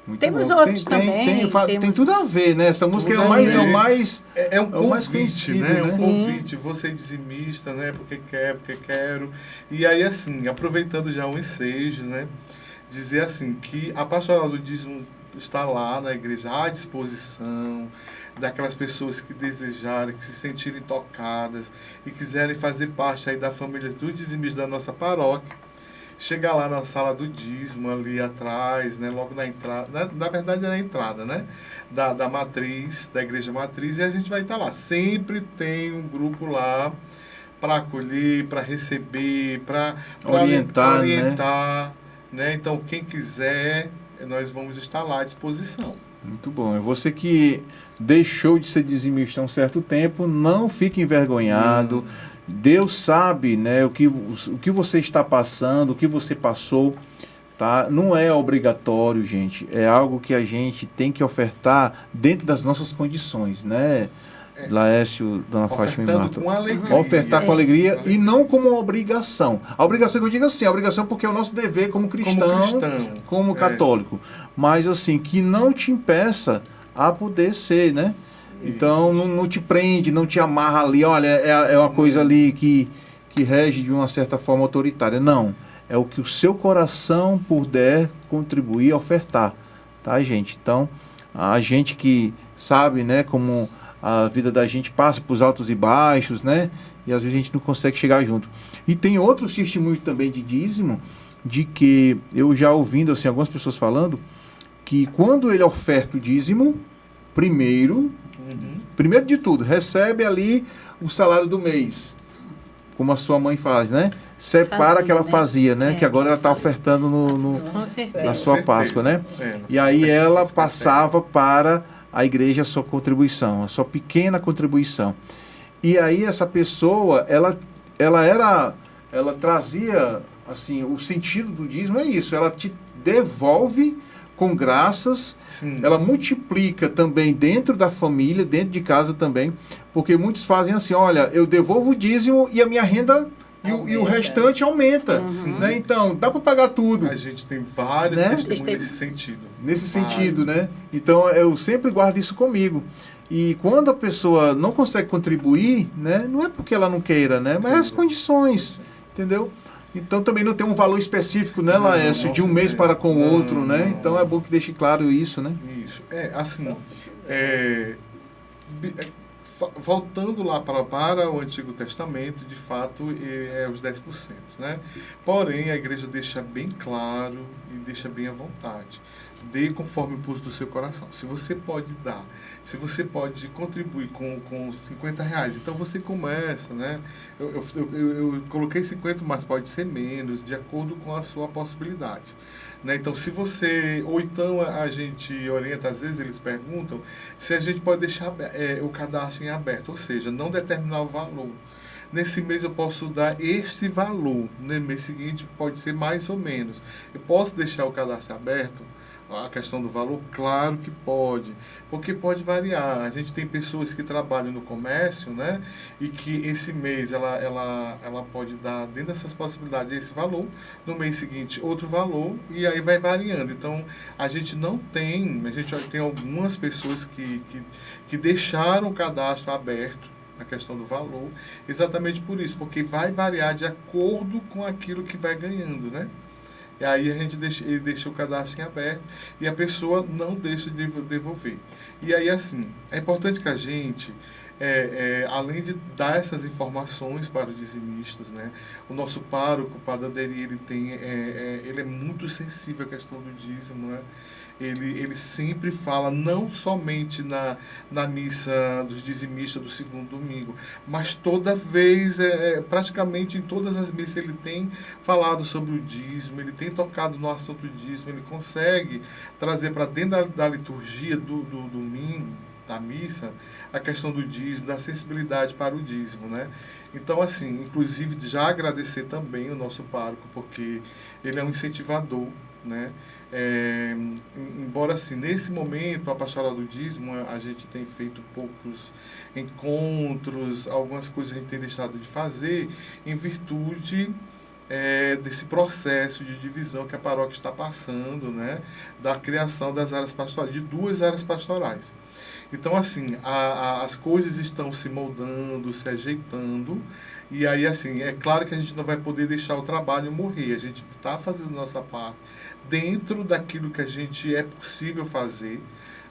Muito temos bom. Outros também. Tem tudo a ver, né? Essa música é um convite, né? É um convite. Você é dizimista, né? Porque quero. E aí, assim, aproveitando já o ensejo, né? Dizer assim, que a Pastoral do Dízimo está lá na igreja à disposição daquelas pessoas que desejarem, que se sentirem tocadas e quiserem fazer parte aí da família dos dizimistas da nossa paróquia. Chegar lá na sala do dízimo, ali atrás, né, logo na entrada, na verdade é na entrada, né, da matriz, da igreja matriz, e a gente vai estar lá. Sempre tem um grupo lá para acolher, para receber, para orientar, né? Então, quem quiser, nós vamos estar lá à disposição. Muito bom. E você que deixou de ser dizimista há um certo tempo, não fique envergonhado. Deus sabe, né, o que você está passando, o que você passou, tá? Não é obrigatório, gente. É algo que a gente tem que ofertar dentro das nossas condições, né? Laércio, Dona Fátima e Marta. Com alegria. Ofertar com alegria e não como uma obrigação. A obrigação que eu digo assim, a obrigação porque é o nosso dever como cristão, como católico. Mas assim, que não te impeça a poder ser, né? Então, não te prende, não te amarra ali, olha, é uma coisa ali que rege de uma certa forma autoritária. Não, é o que o seu coração puder contribuir, ofertar. tá, gente? Então, a gente que sabe, né, como a vida da gente passa por altos e baixos, né? E às vezes a gente não consegue chegar junto. E tem outros testemunhos também de dízimo, de que eu já ouvindo assim algumas pessoas falando que quando ele oferta o dízimo, primeiro de tudo, recebe ali o salário do mês, como a sua mãe faz, né? Separa que ela fazia, né? Que agora ela está ofertando na sua Páscoa, né? E aí ela passava para a igreja a sua contribuição, a sua pequena contribuição. E aí essa pessoa, ela trazia, assim, o sentido do dízimo é isso, ela te devolve com graças, sim, ela multiplica também dentro da família, dentro de casa também, porque muitos fazem assim, olha, eu devolvo o dízimo e a minha renda e o restante aumenta, né? Então, dá para pagar tudo. A gente tem vários testemunhos nesse sentido. Nesse sentido, né? Então, eu sempre guardo isso comigo. E quando a pessoa não consegue contribuir, né? Não é porque ela não queira, né? Mas as condições, entendeu? Então também não tem um valor específico, né, Laércio, de um mês para com o outro, né? Então é bom que deixe claro isso, né? Isso. Assim, voltando lá para o Antigo Testamento, de fato, é os 10%, né? Porém, a igreja deixa bem claro e deixa bem à vontade. Dê conforme o pulso do seu coração. Se você pode dar, se você pode contribuir com R$50, então você começa, né? Eu coloquei 50, mas pode ser menos, de acordo com a sua possibilidade. Né? Então, se você... Ou então a gente orienta, às vezes eles perguntam se a gente pode deixar o cadastro em aberto, ou seja, não determinar o valor. Nesse mês eu posso dar este valor, no mês seguinte pode ser mais ou menos. Eu posso deixar o cadastro aberto? A questão do valor, claro que pode, porque pode variar. A gente tem pessoas que trabalham no comércio, né, e que esse mês ela pode dar, dentro dessas possibilidades, esse valor, no mês seguinte outro valor, e aí vai variando. Então, a gente tem algumas pessoas que deixaram o cadastro aberto, a questão do valor, exatamente por isso, porque vai variar de acordo com aquilo que vai ganhando, né? E aí ele deixa o cadastro em aberto e a pessoa não deixa de devolver. E aí, assim, é importante que a gente, além de dar essas informações para os dizimistas, né, o nosso pároco, o Padre Aderi, ele é muito sensível à questão do dízimo, né? Ele sempre fala, não somente na missa dos dizimistas do segundo domingo, mas toda vez, praticamente em todas as missas, ele tem falado sobre o dízimo, ele tem tocado no assunto do dízimo, ele consegue trazer para dentro da liturgia do domingo, da missa, a questão do dízimo, da sensibilidade para o dízimo, né? Então, assim, inclusive, já agradecer também o nosso pároco, porque ele é um incentivador, né? Embora assim, nesse momento, a pastoral do dízimo, a gente tem feito poucos encontros, algumas coisas a gente tem deixado de fazer em virtude desse processo de divisão que a paróquia está passando, né, da criação das áreas pastorais, de 2 áreas pastorais. Então, assim, as coisas estão se moldando, se ajeitando, e aí, assim, é claro que a gente não vai poder deixar o trabalho morrer, a gente está fazendo nossa parte dentro daquilo que a gente é possível fazer,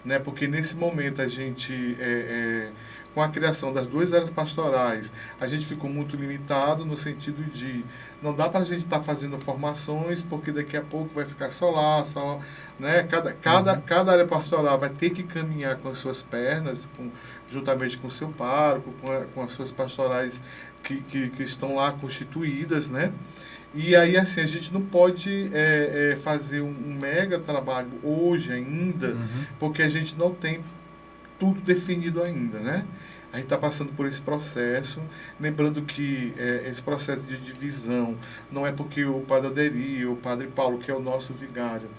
né? Porque nesse momento a gente, com a criação das 2 áreas pastorais, a gente ficou muito limitado no sentido de não dá para a gente estar fazendo formações, porque daqui a pouco vai ficar só lá, né? Cada área pastoral vai ter que caminhar com as suas pernas, juntamente com o seu pároco, com as suas pastorais que estão lá constituídas, né? E aí, assim, a gente não pode fazer um mega trabalho hoje ainda, porque a gente não tem tudo definido ainda, né? A gente está passando por esse processo, lembrando que esse processo de divisão não é porque o Padre Aderi ou o Padre Paulo, que é o nosso vigário,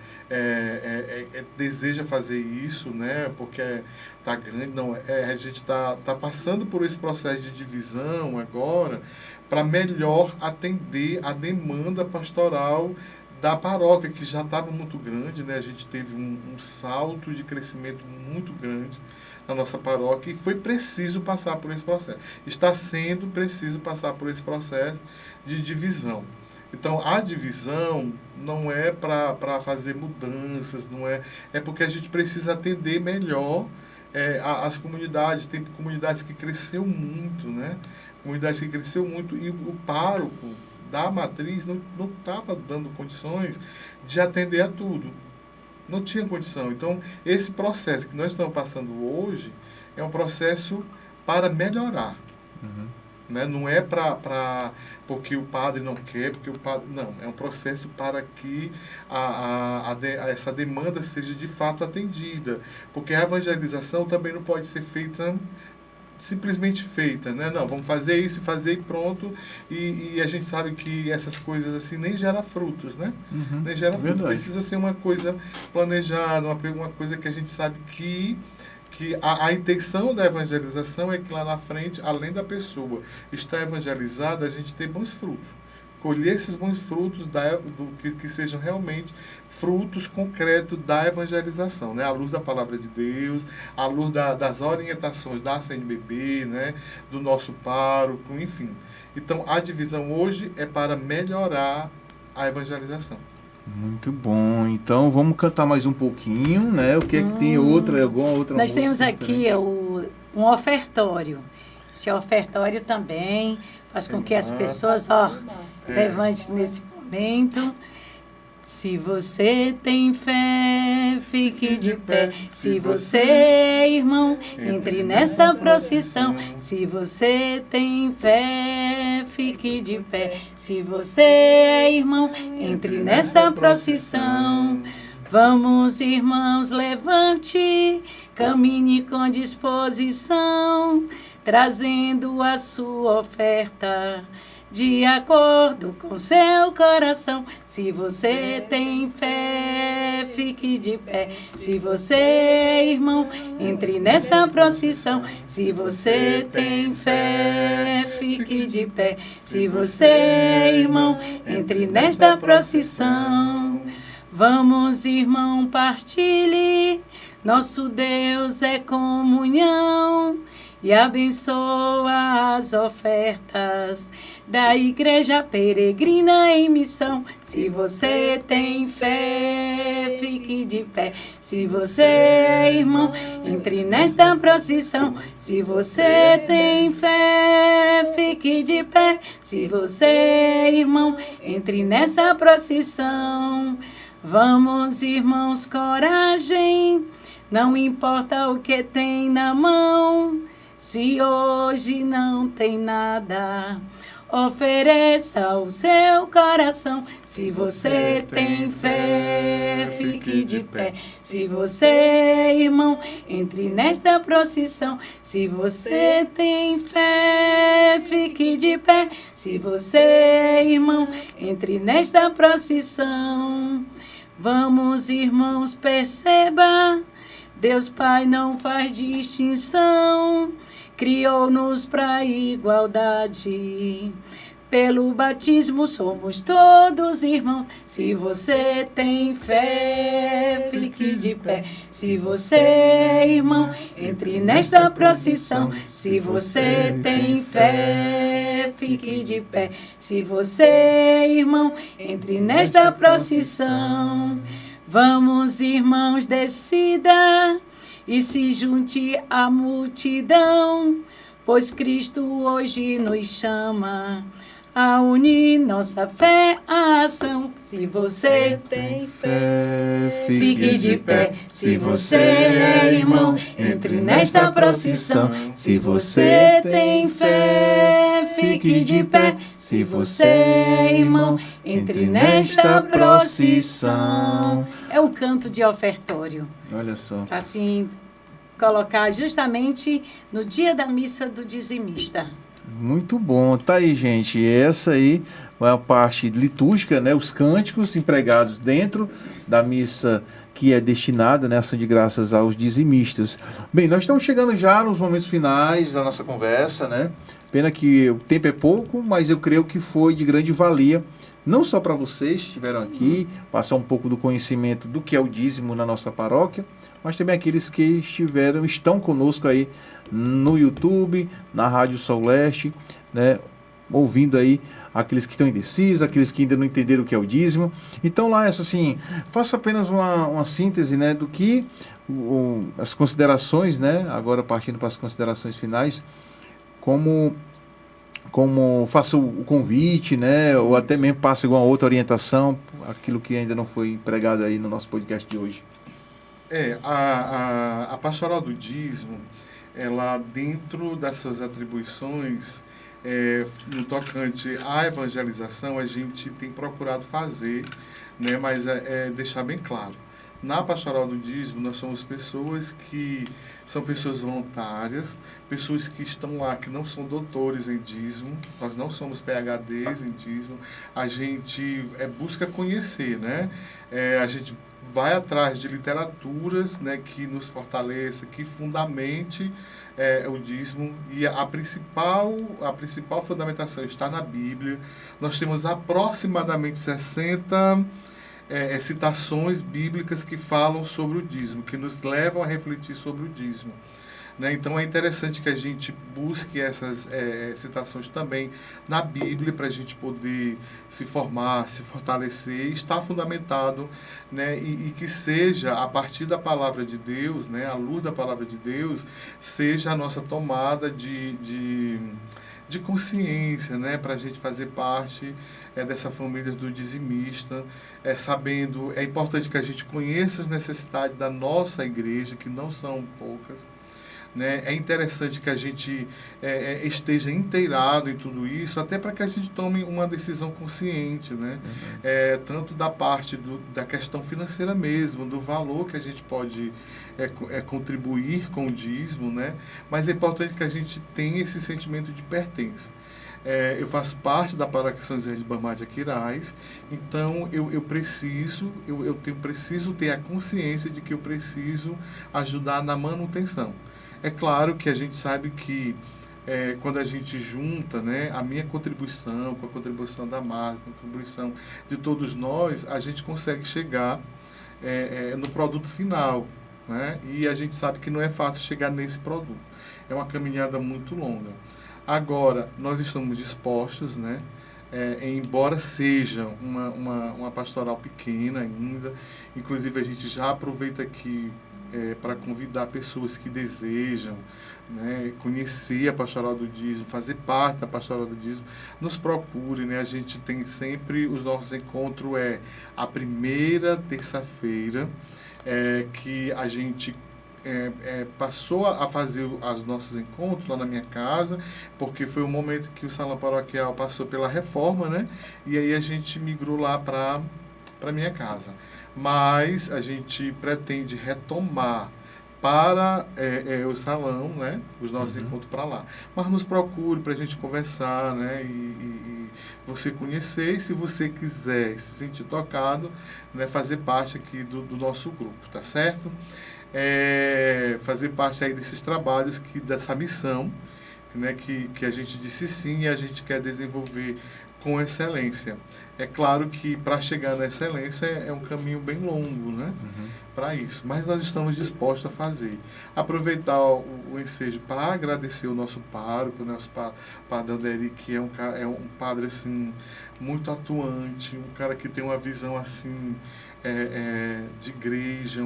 deseja fazer isso, né? Porque está grande, não. A gente está passando por esse processo de divisão agora para melhor atender a demanda pastoral da paróquia, que já estava muito grande, né? A gente teve um salto de crescimento muito grande na nossa paróquia e foi preciso passar por esse processo. Está sendo preciso passar por esse processo de divisão. Então, a divisão não é para fazer mudanças, não é porque a gente precisa atender melhor as comunidades. Tem comunidades que cresceu muito, né? Comunidade que cresceu muito e o pároco da matriz não estava dando condições de atender a tudo. Não tinha condição. Então, esse processo que nós estamos passando hoje é um processo para melhorar. Né? Não é porque o padre não quer, porque o padre... Não, é um processo para que essa demanda seja de fato atendida. Porque a evangelização também não pode ser feita simplesmente feita, né? Não, vamos fazer isso e fazer e pronto, e a gente sabe que essas coisas assim nem gera frutos, né? Nem gera frutos. Precisa ser uma coisa planejada, uma coisa que a gente sabe que a intenção da evangelização é que lá na frente, além da pessoa estar evangelizada, a gente ter bons frutos. Colher esses bons frutos que sejam realmente frutos concretos da evangelização, né? À luz da palavra de Deus, à luz das orientações da CNBB, né? Do nosso pároco, enfim. Então, a divisão hoje é para melhorar a evangelização. Muito bom. Então, vamos cantar mais um pouquinho, né? O que é que tem alguma outra Nós música temos aqui um ofertório. Esse ofertório também faz com que as pessoas levantem nesse momento. Se você tem fé, fique de pé. Se você, irmão, entre nessa procissão. Se você tem fé, fique de pé. Se você, irmão, entre nessa procissão. Vamos, irmãos, levante, caminhe com disposição, trazendo a sua oferta de acordo com seu coração. Se você tem fé, fique de pé. Se você, irmão, entre nessa procissão. Se você tem fé, fique de pé. Se você, irmão, entre nesta procissão. Vamos, irmão, partilhe. Nosso Deus é comunhão e abençoa as ofertas da Igreja Peregrina em Missão. Se você tem fé, fique de pé. Se você, irmão, entre nesta procissão. Se você tem fé, fique de pé. Se você, irmão, entre nessa procissão. Vamos, irmãos, coragem, não importa o que tem na mão. Se hoje não tem nada, ofereça o seu coração. Se você tem fé, fique de pé. Se você, irmão, entre nesta procissão. Se você tem fé, fique de pé. Se você, irmão, entre nesta procissão. Vamos, irmãos, perceba, Deus Pai não faz distinção, criou-nos para igualdade. Pelo batismo somos todos irmãos. Se você tem fé, fique de pé. Se você, irmão, entre nesta procissão. Se você tem fé, fique de pé. Se você, irmão, entre nesta procissão. Vamos, irmãos, decida e se junte à multidão, pois Cristo hoje nos chama a unir nossa fé à ação. Se você tem fé, fique de pé. Se você é irmão, entre nesta procissão. Se você tem fé, fique de pé. Se você é irmão, entre nesta procissão. É um canto de ofertório. Olha só. Assim, colocar justamente no dia da missa do dizimista. Muito bom. Tá aí, gente. Essa aí é a parte litúrgica, né? Os cânticos empregados dentro da missa que é destinada, né, ação de graças aos dizimistas. Bem, nós estamos chegando já nos momentos finais da nossa conversa, né? Pena que o tempo é pouco, mas eu creio que foi de grande valia, não só para vocês que estiveram aqui, passar um pouco do conhecimento do que é o dízimo na nossa paróquia, mas também aqueles que estão conosco aí no YouTube, na Rádio Sol Leste, né, ouvindo aí aqueles que estão indecisos, aqueles que ainda não entenderam o que é o dízimo. Então, Laércio, assim, faça apenas uma síntese, né, do que as considerações, né, agora partindo para as considerações finais, como faça o convite, né, ou até mesmo passe alguma outra orientação, aquilo que ainda não foi pregado aí no nosso podcast de hoje. A pastoral do dízimo, ela, dentro das suas atribuições, no tocante à evangelização, a gente tem procurado fazer, né, mas deixar bem claro. Na pastoral do dízimo, nós somos pessoas que são pessoas voluntárias, pessoas que estão lá, que não são doutores em dízimo, nós não somos PhDs em dízimo, a gente busca conhecer, né? A gente vai atrás de literaturas, né, que nos fortaleça, que fundamente o dízimo, e a principal fundamentação está na Bíblia. Nós temos aproximadamente 60 citações bíblicas que falam sobre o dízimo, que nos levam a refletir sobre o dízimo. Né? Então é interessante que a gente busque essas citações também na Bíblia para a gente poder se formar, se fortalecer, e estar fundamentado, né? E que seja a partir da palavra de Deus, né? A luz da palavra de Deus, seja a nossa tomada de consciência, né? Para a gente fazer parte dessa família do dizimista, sabendo, é importante que a gente conheça as necessidades da nossa igreja, que não são poucas. Né? É interessante que a gente esteja inteirado em tudo isso, até para que a gente tome uma decisão consciente, né? Tanto da parte da questão financeira mesmo, do valor que a gente pode contribuir com o dízimo, né? Mas é importante que a gente tenha esse sentimento de pertença. Eu faço parte da Paróquia São José de Ribamar de Aquiraz, então eu preciso ter a consciência de que eu preciso ajudar na manutenção. É claro que a gente sabe que quando a gente junta, né, a minha contribuição com a contribuição da Marta, com a contribuição de todos nós, a gente consegue chegar no produto final. Né? E a gente sabe que não é fácil chegar nesse produto. É uma caminhada muito longa. Agora, nós estamos dispostos, né, embora seja uma pastoral pequena ainda, inclusive a gente já aproveita aqui para convidar pessoas que desejam, né, conhecer a pastoral do dízimo, fazer parte da pastoral do dízimo, nos procure, né? A gente tem sempre, os nossos encontros a primeira terça-feira, que a gente passou a fazer os nossos encontros lá na minha casa, porque foi o momento que o salão paroquial passou pela reforma, né? E aí a gente migrou lá para minha casa. Mas a gente pretende retomar para o salão, né, os nossos encontros para lá. Mas nos procure para a gente conversar, né, e você conhecer, e se você quiser se sentir tocado, né, fazer parte aqui do nosso grupo, tá certo? Fazer parte aí desses trabalhos, dessa missão, né, que a gente disse sim e a gente quer desenvolver com excelência. É claro que para chegar na excelência é um caminho bem longo, né? Para isso. Mas nós estamos dispostos a fazer. Aproveitar o ensejo para agradecer o nosso pároco, o nosso padre Alderi, que é um padre assim, muito atuante, um cara que tem uma visão assim, de igreja.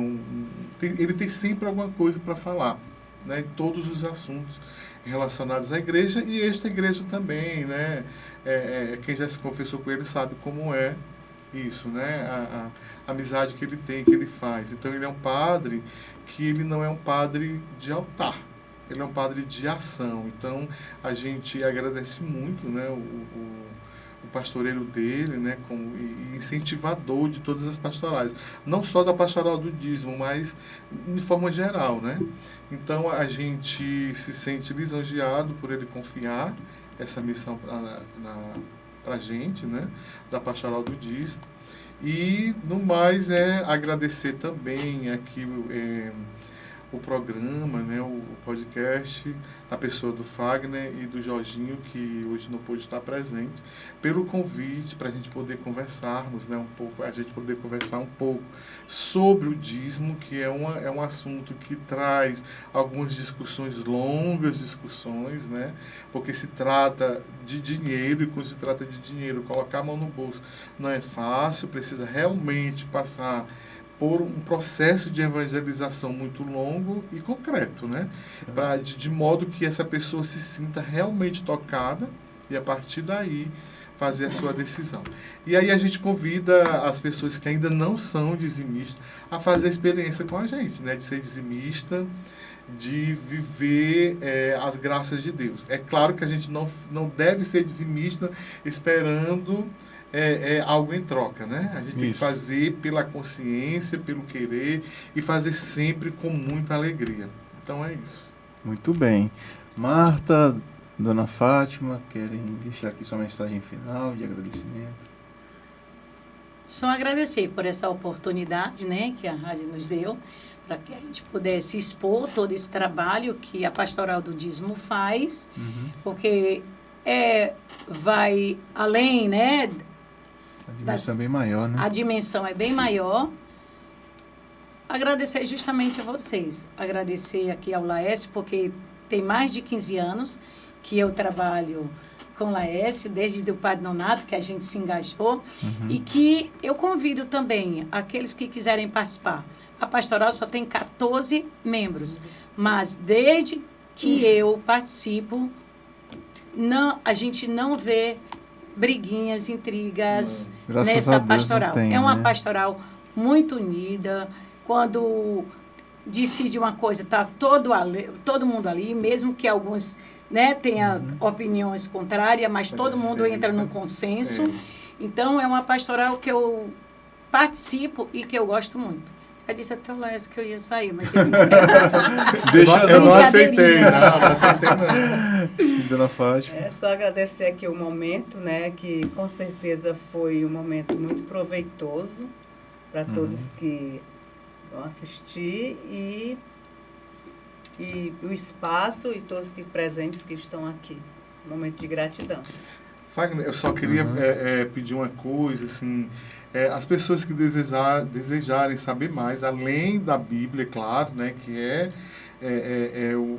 Ele tem sempre alguma coisa para falar, né? Em todos os assuntos relacionados à igreja e esta igreja também, né? Quem já se confessou com ele sabe como é isso, né? A amizade que ele tem, que ele faz. Então ele é um padre que ele não é um padre de altar, ele é um padre de ação. Então a gente agradece muito, né, o pastoreiro dele, né, como incentivador de todas as pastorais, não só da pastoral do dízimo, mas de forma geral, né? Então a gente se sente lisonjeado por ele confiar essa missão para a gente, né, da pastoral do dízimo. E no mais agradecer também aqui o programa, né, o podcast, na pessoa do Fagner e do Jorginho, que hoje não pôde estar presente, pelo convite para a gente poder conversarmos, né, um pouco sobre o dízimo, que é um assunto que traz algumas discussões, longas discussões, né, porque se trata de dinheiro, e quando se trata de dinheiro, colocar a mão no bolso não é fácil, precisa realmente passar por um processo de evangelização muito longo e concreto, né? De modo que essa pessoa se sinta realmente tocada e, a partir daí, fazer a sua decisão. E aí a gente convida as pessoas que ainda não são dizimistas a fazer a experiência com a gente, né? De ser dizimista, de viver as graças de Deus. É claro que a gente não deve ser dizimista esperando algo em troca, né? A gente tem que fazer pela consciência, pelo querer e fazer sempre com muita alegria. Então é isso. Muito bem. Marta, Dona Fátima, querem deixar aqui sua mensagem final de agradecimento? Só agradecer por essa oportunidade, né, que a rádio nos deu, para que a gente pudesse expor todo esse trabalho que a Pastoral do Dízimo faz, porque vai além, né? A dimensão é bem maior, né? A dimensão é bem maior. Agradecer justamente a vocês. Agradecer aqui ao Laércio, porque tem mais de 15 anos que eu trabalho com o Laércio, desde o Padre Nonato, que a gente se engajou, e que eu convido também aqueles que quiserem participar. A pastoral só tem 14 membros, mas desde que eu participo, a gente não vê briguinhas, intrigas nessa pastoral. Tem, é uma né? pastoral muito unida. Quando decide uma coisa, está todo mundo ali, mesmo que alguns, né, tenham opiniões contrárias, mas todo mundo entra num consenso. Então, é uma pastoral que eu participo e que eu gosto muito. Eu disse até o Laércio que eu ia sair, mas ele não quer Eu não aceitei, não. Dona Fátima. É só agradecer aqui o momento, né, que com certeza foi um momento muito proveitoso para todos que vão assistir e o espaço e todos que presentes que estão aqui. Um momento de gratidão. Fagner, eu só queria pedir uma coisa, assim, as pessoas que desejarem saber mais, além da Bíblia, claro, né, que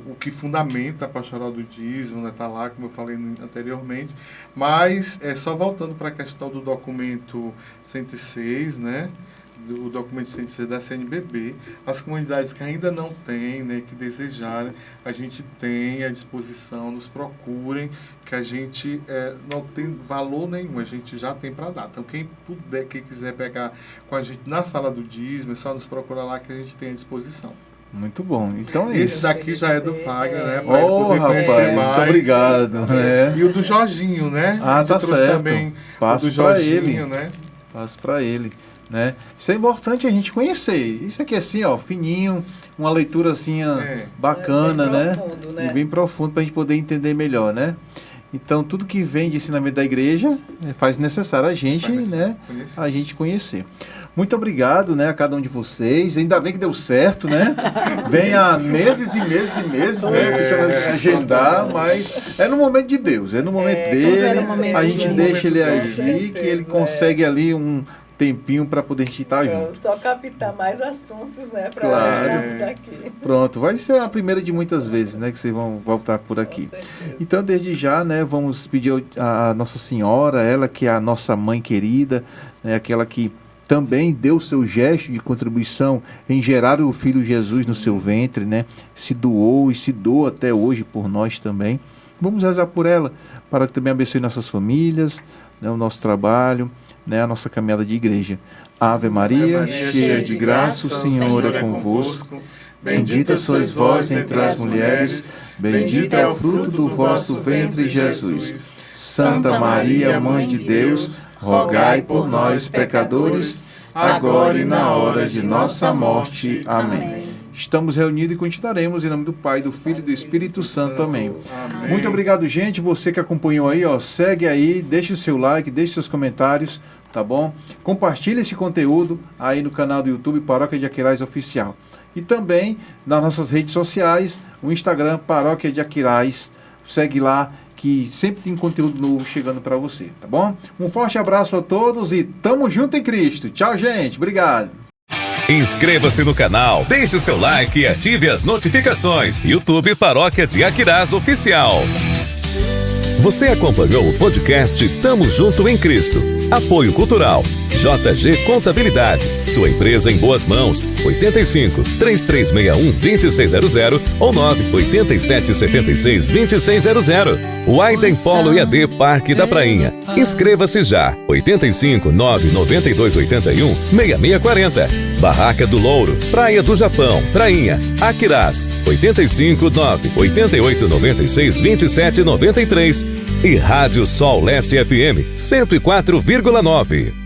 o que fundamenta a pastoral do dízimo, né, tá lá, como eu falei anteriormente, mas só voltando para a questão do documento 106, né, do documento 106 da CNBB, as comunidades que ainda não têm, né, que desejarem, a gente tem à disposição, nos procurem, que a gente não tem valor nenhum, a gente já tem para dar. Então, quem quiser pegar com a gente na sala do dízimo, é só nos procurar lá que a gente tem à disposição. Muito bom. Então é Esse isso. daqui já é do Fagner, né? Pra poder conhecer mais. Muito obrigado. E o do Jorginho, né? Tá certo. Também passo para ele, né? Passo para ele. Né? Isso é importante a gente conhecer. Isso aqui é assim, ó, fininho, uma leitura assim bacana, bem profundo, né? E bem profundo para a gente poder entender melhor, né? Então, tudo que vem de ensinamento da igreja faz necessário a gente, a gente conhecer. Muito obrigado, né, a cada um de vocês. Ainda bem que deu certo, né? Vem há meses e meses e meses, né? Tentando agendar, mas é no momento de Deus, é no momento dele. A gente deixa ele agir, que ele consegue ali um tempinho para poder estar junto. Só captar mais assuntos, né? Para claro. Aqui. Pronto, vai ser a primeira de muitas vezes, né? Que vocês vão voltar por aqui. Então, desde já, né? Vamos pedir a Nossa Senhora, ela que é a nossa mãe querida, né, aquela que também deu seu gesto de contribuição em gerar o Filho Jesus no seu ventre, né? Se doou e se doa até hoje por nós também. Vamos rezar por ela, para que também abençoe nossas famílias, né, o nosso trabalho, né, a nossa caminhada de igreja. Ave Maria, cheia de graça, o Senhor é convosco. Bendita sois vós entre as mulheres, bendito é o fruto do vosso ventre, Jesus. Santa Maria, Mãe de Deus, rogai por nós, pecadores, agora e na hora de nossa morte. Amém. Estamos reunidos e continuaremos em nome do Pai, do Filho e do Espírito Santo. Amém. Muito obrigado, gente. Você que acompanhou aí, ó, segue aí, deixe o seu like, deixe seus comentários, tá bom? Compartilhe esse conteúdo aí no canal do YouTube Paróquia de Aquiraz Oficial. e também nas nossas redes sociais, o Instagram Paróquia de Aquiraz. Segue lá, que sempre tem conteúdo novo chegando para você, tá bom? Um forte abraço a todos e tamo junto em Cristo. Tchau, gente. Obrigado. Inscreva-se no canal, deixe o seu like e ative as notificações. YouTube Paróquia de Aquiraz Oficial. Você acompanhou o podcast Tamo Junto em Cristo. Apoio Cultural. JG Contabilidade. Sua empresa em boas mãos. 85 3361 2600 ou 987 76 2600. Wyden Polo EAD Parque da Prainha. Inscreva-se já. 85 992 81 6640. Barraca do Louro. Praia do Japão. Prainha. Aquiraz. 85 9 88 96 27 93. E Rádio Sol Leste FM 104,9.